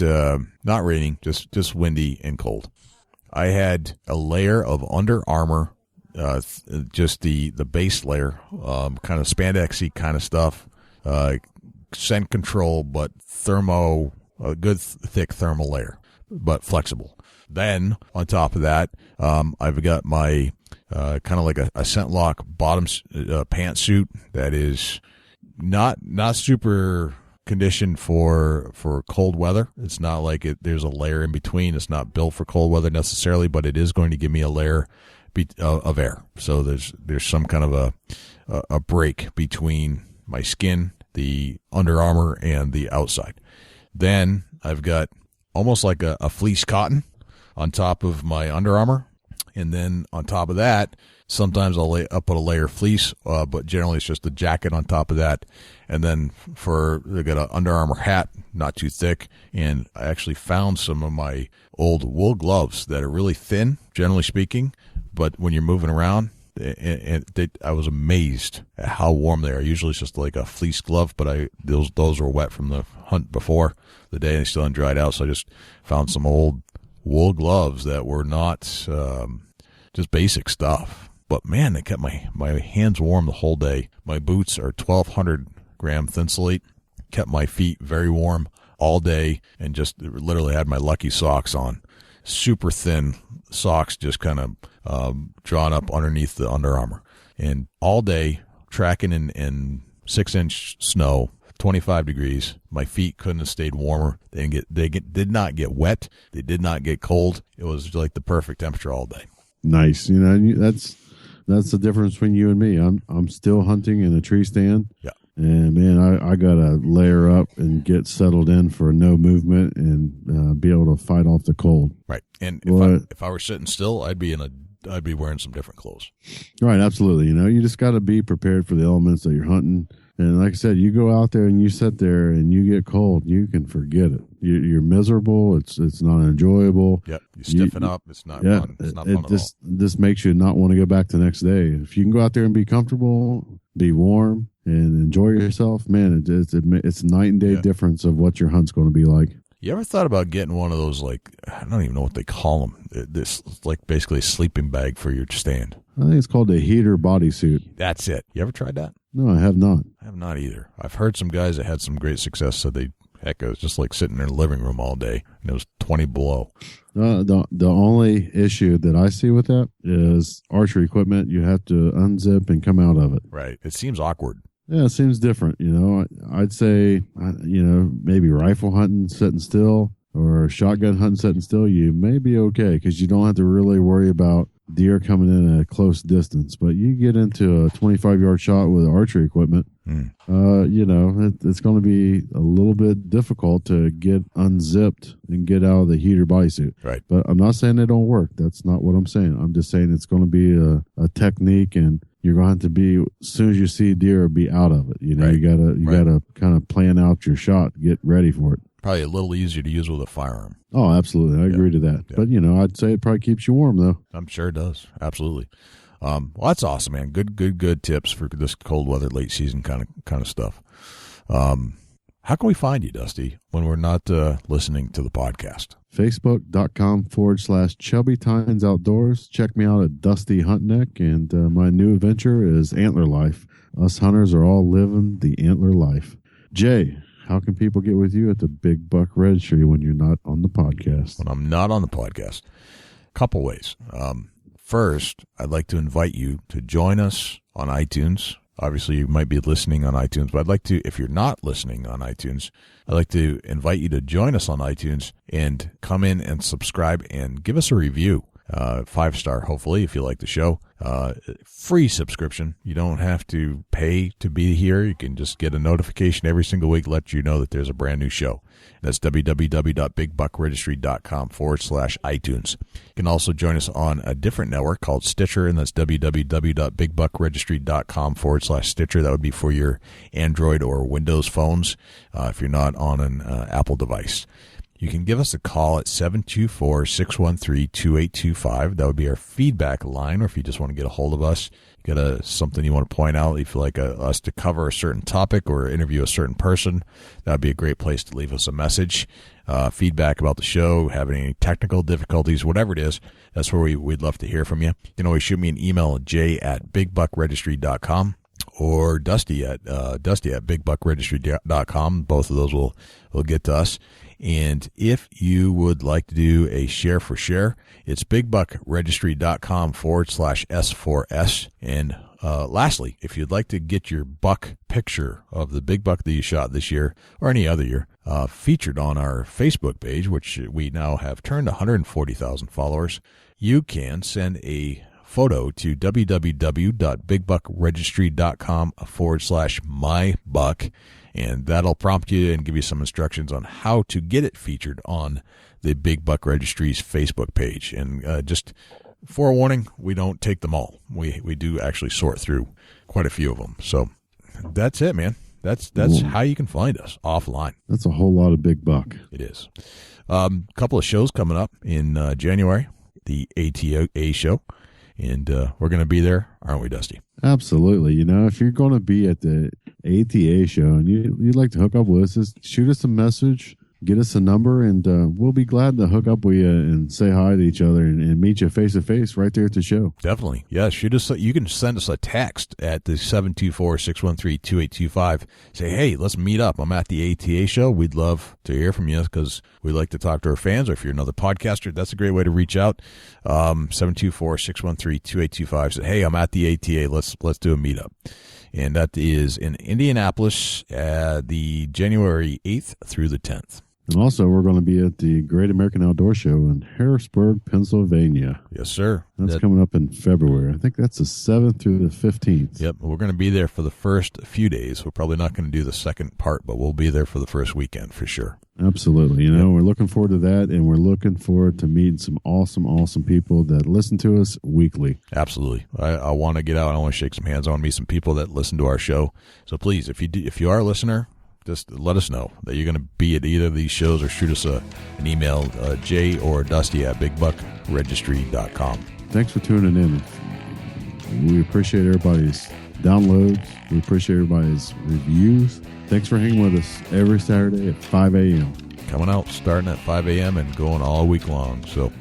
raining, just windy and cold. I had a layer of Under Armour, just the base layer, kind of spandexy kind of stuff, scent control, but a good thick thermal layer, but flexible. Then on top of that, I've got my kind of like a scent lock bottom pantsuit that is not super conditioned for cold weather. It's not like there's a layer in between. It's not built for cold weather necessarily, but it is going to give me a layer of air. So there's some kind of a break between my skin, the Under Armour, and the outside. Then I've got almost like a fleece cotton on top of my Under Armour. And then on top of that, sometimes I'll put a layer of fleece, but generally it's just a jacket on top of that. And then I got an Under Armour hat, not too thick. And I actually found some of my old wool gloves that are really thin, generally speaking. But when you're moving around, I was amazed at how warm they are. Usually it's just like a fleece glove, but those were wet from the hunt before the day and they still hadn't dried out. So I just found some old wool gloves that were not just basic stuff, but man, they kept my hands warm the whole day. My boots are 1,200 gram Thinsulate, kept my feet very warm all day, and just literally had my lucky socks on. super thin socks, just kind of drawn up underneath the Under Armour, and all day tracking in 6-inch snow, 25 degrees. My feet couldn't have stayed warmer. They did not get wet. They did not get cold. It was like the perfect temperature all day. Nice. That's the difference between you and me. I'm still hunting in a tree stand. Yeah. And man, I gotta layer up and get settled in for no movement and be able to fight off the cold. Right. And if I were sitting still, I'd be wearing some different clothes. Right. Absolutely. You just got to be prepared for the elements that you're hunting. And like I said, you go out there and you sit there and you get cold, you can forget it. You're miserable. It's not enjoyable. Yep. You stiffen up. It's not fun. It's not fun at all. This makes you not want to go back the next day. If you can go out there and be comfortable, be warm, and enjoy yourself, man, it's night and day difference of what your hunt's going to be like. You ever thought about getting one of those, like, I don't even know what they call them. This, like, basically a sleeping bag for your stand. I think it's called a heater bodysuit. That's it. You ever tried that? No, I have not. I have not either. I've heard some guys that had some great success. So it was just like sitting in the living room all day, and it was 20 below. The only issue that I see with that is archery equipment. You have to unzip and come out of it. Right. It seems awkward. Yeah, it seems different. I'd say, maybe rifle hunting sitting still or shotgun hunting sitting still, you may be okay because you don't have to really worry about deer coming in at a close distance. But you get into a 25-yard shot with archery equipment, it's going to be a little bit difficult to get unzipped and get out of the heater bodysuit. Right. But I'm not saying they don't work. That's not what I'm saying. I'm just saying it's going to be a technique, and you're going to have to be, as soon as you see deer, be out of it. Right. You gotta kind of plan out your shot, get ready for it. Probably a little easier to use with a firearm. Oh, absolutely. I agree to that. Yeah. But, I'd say it probably keeps you warm, though. I'm sure it does. Absolutely. Well, that's awesome, man. Good tips for this cold weather, late season kind of stuff. How can we find you, Dusty, when we're not listening to the podcast? Facebook.com/Chubby Tines Outdoors. Check me out at Dusty Huntneck, and my new adventure is Antler Life. Us hunters are all living the antler life. Jay, how can people get with you at the Big Buck Registry when you're not on the podcast? When I'm not on the podcast, couple ways. First, I'd like to invite you to join us on iTunes. Obviously, you might be listening on iTunes, but I'd like to, if you're not listening on iTunes, I'd like to invite you to join us on iTunes and come in and subscribe and give us a review. 5-star, hopefully, if you like the show. Free subscription. You don't have to pay to be here. You can just get a notification every single week, let you know that there's a brand new show. That's www.bigbuckregistry.com/iTunes. You can also join us on a different network called Stitcher, and that's www.bigbuckregistry.com/Stitcher. That would be for your Android or Windows phones if you're not on an Apple device. You can give us a call at 724-613-2825. That would be our feedback line, or if you just want to get a hold of us, get something you want to point out, if you like us to cover a certain topic or interview a certain person, that would be a great place to leave us a message. Feedback about the show, having any technical difficulties, whatever it is, that's where we'd love to hear from you. You can always shoot me an email at j@bigbuckregistry.com or Dusty at bigbuckregistry.com. Both of those will get to us. And if you would like to do a share for share, it's bigbuckregistry.com/S4S. And lastly, if you'd like to get your buck picture of the big buck that you shot this year or any other year featured on our Facebook page, which we now have turned 140,000 followers, you can send a photo to www.bigbuckregistry.com/mybuck. And that'll prompt you and give you some instructions on how to get it featured on the Big Buck Registry's Facebook page. And just forewarning, we don't take them all. We do actually sort through quite a few of them. So that's it, man. That's how you can find us offline. That's a whole lot of big buck. It is. Couple of shows coming up in January, the ATA show. And we're going to be there, aren't we, Dusty? Absolutely. If you're going to be at the ATA show and you'd like to hook up with us, just shoot us a message, get us a number, and we'll be glad to hook up with you and say hi to each other and meet you face to face right there at the show. Definitely. Yeah, shoot us. You can send us a text at the 724-613-2825. Say, hey, let's meet up. I'm at the ATA show. We'd love to hear from you because we like to talk to our fans. Or if you're another podcaster, that's a great way to reach out. 724-613-2825. Say, hey, I'm at the ATA. Let's do a meetup. And that is in Indianapolis, the January 8th through the 10th. And also, we're going to be at the Great American Outdoor Show in Harrisburg, Pennsylvania. Yes, sir. That's coming up in February. I think that's the 7th through the 15th. Yep. We're going to be there for the first few days. We're probably not going to do the second part, but we'll be there for the first weekend for sure. Absolutely. We're looking forward to that, and we're looking forward to meeting some awesome people that listen to us weekly. Absolutely. I want to get out. I want to shake some hands. I want to meet some people that listen to our show. So please, if you are a listener, just let us know that you're going to be at either of these shows, or shoot us an email, Jay or Dusty at bigbuckregistry.com. Thanks for tuning in. We appreciate everybody's downloads. We appreciate everybody's reviews. Thanks for hanging with us every Saturday at 5 a.m. Coming out starting at 5 a.m. and going all week long. So,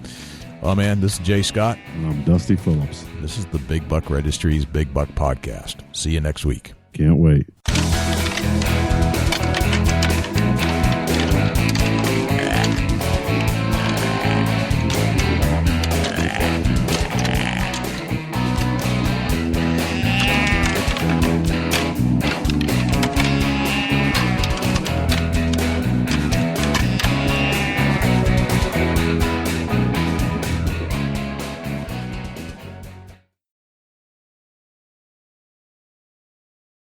oh man, this is Jay Scott. And I'm Dusty Phillips. This is the Big Buck Registry's Big Buck Podcast. See you next week. Can't wait.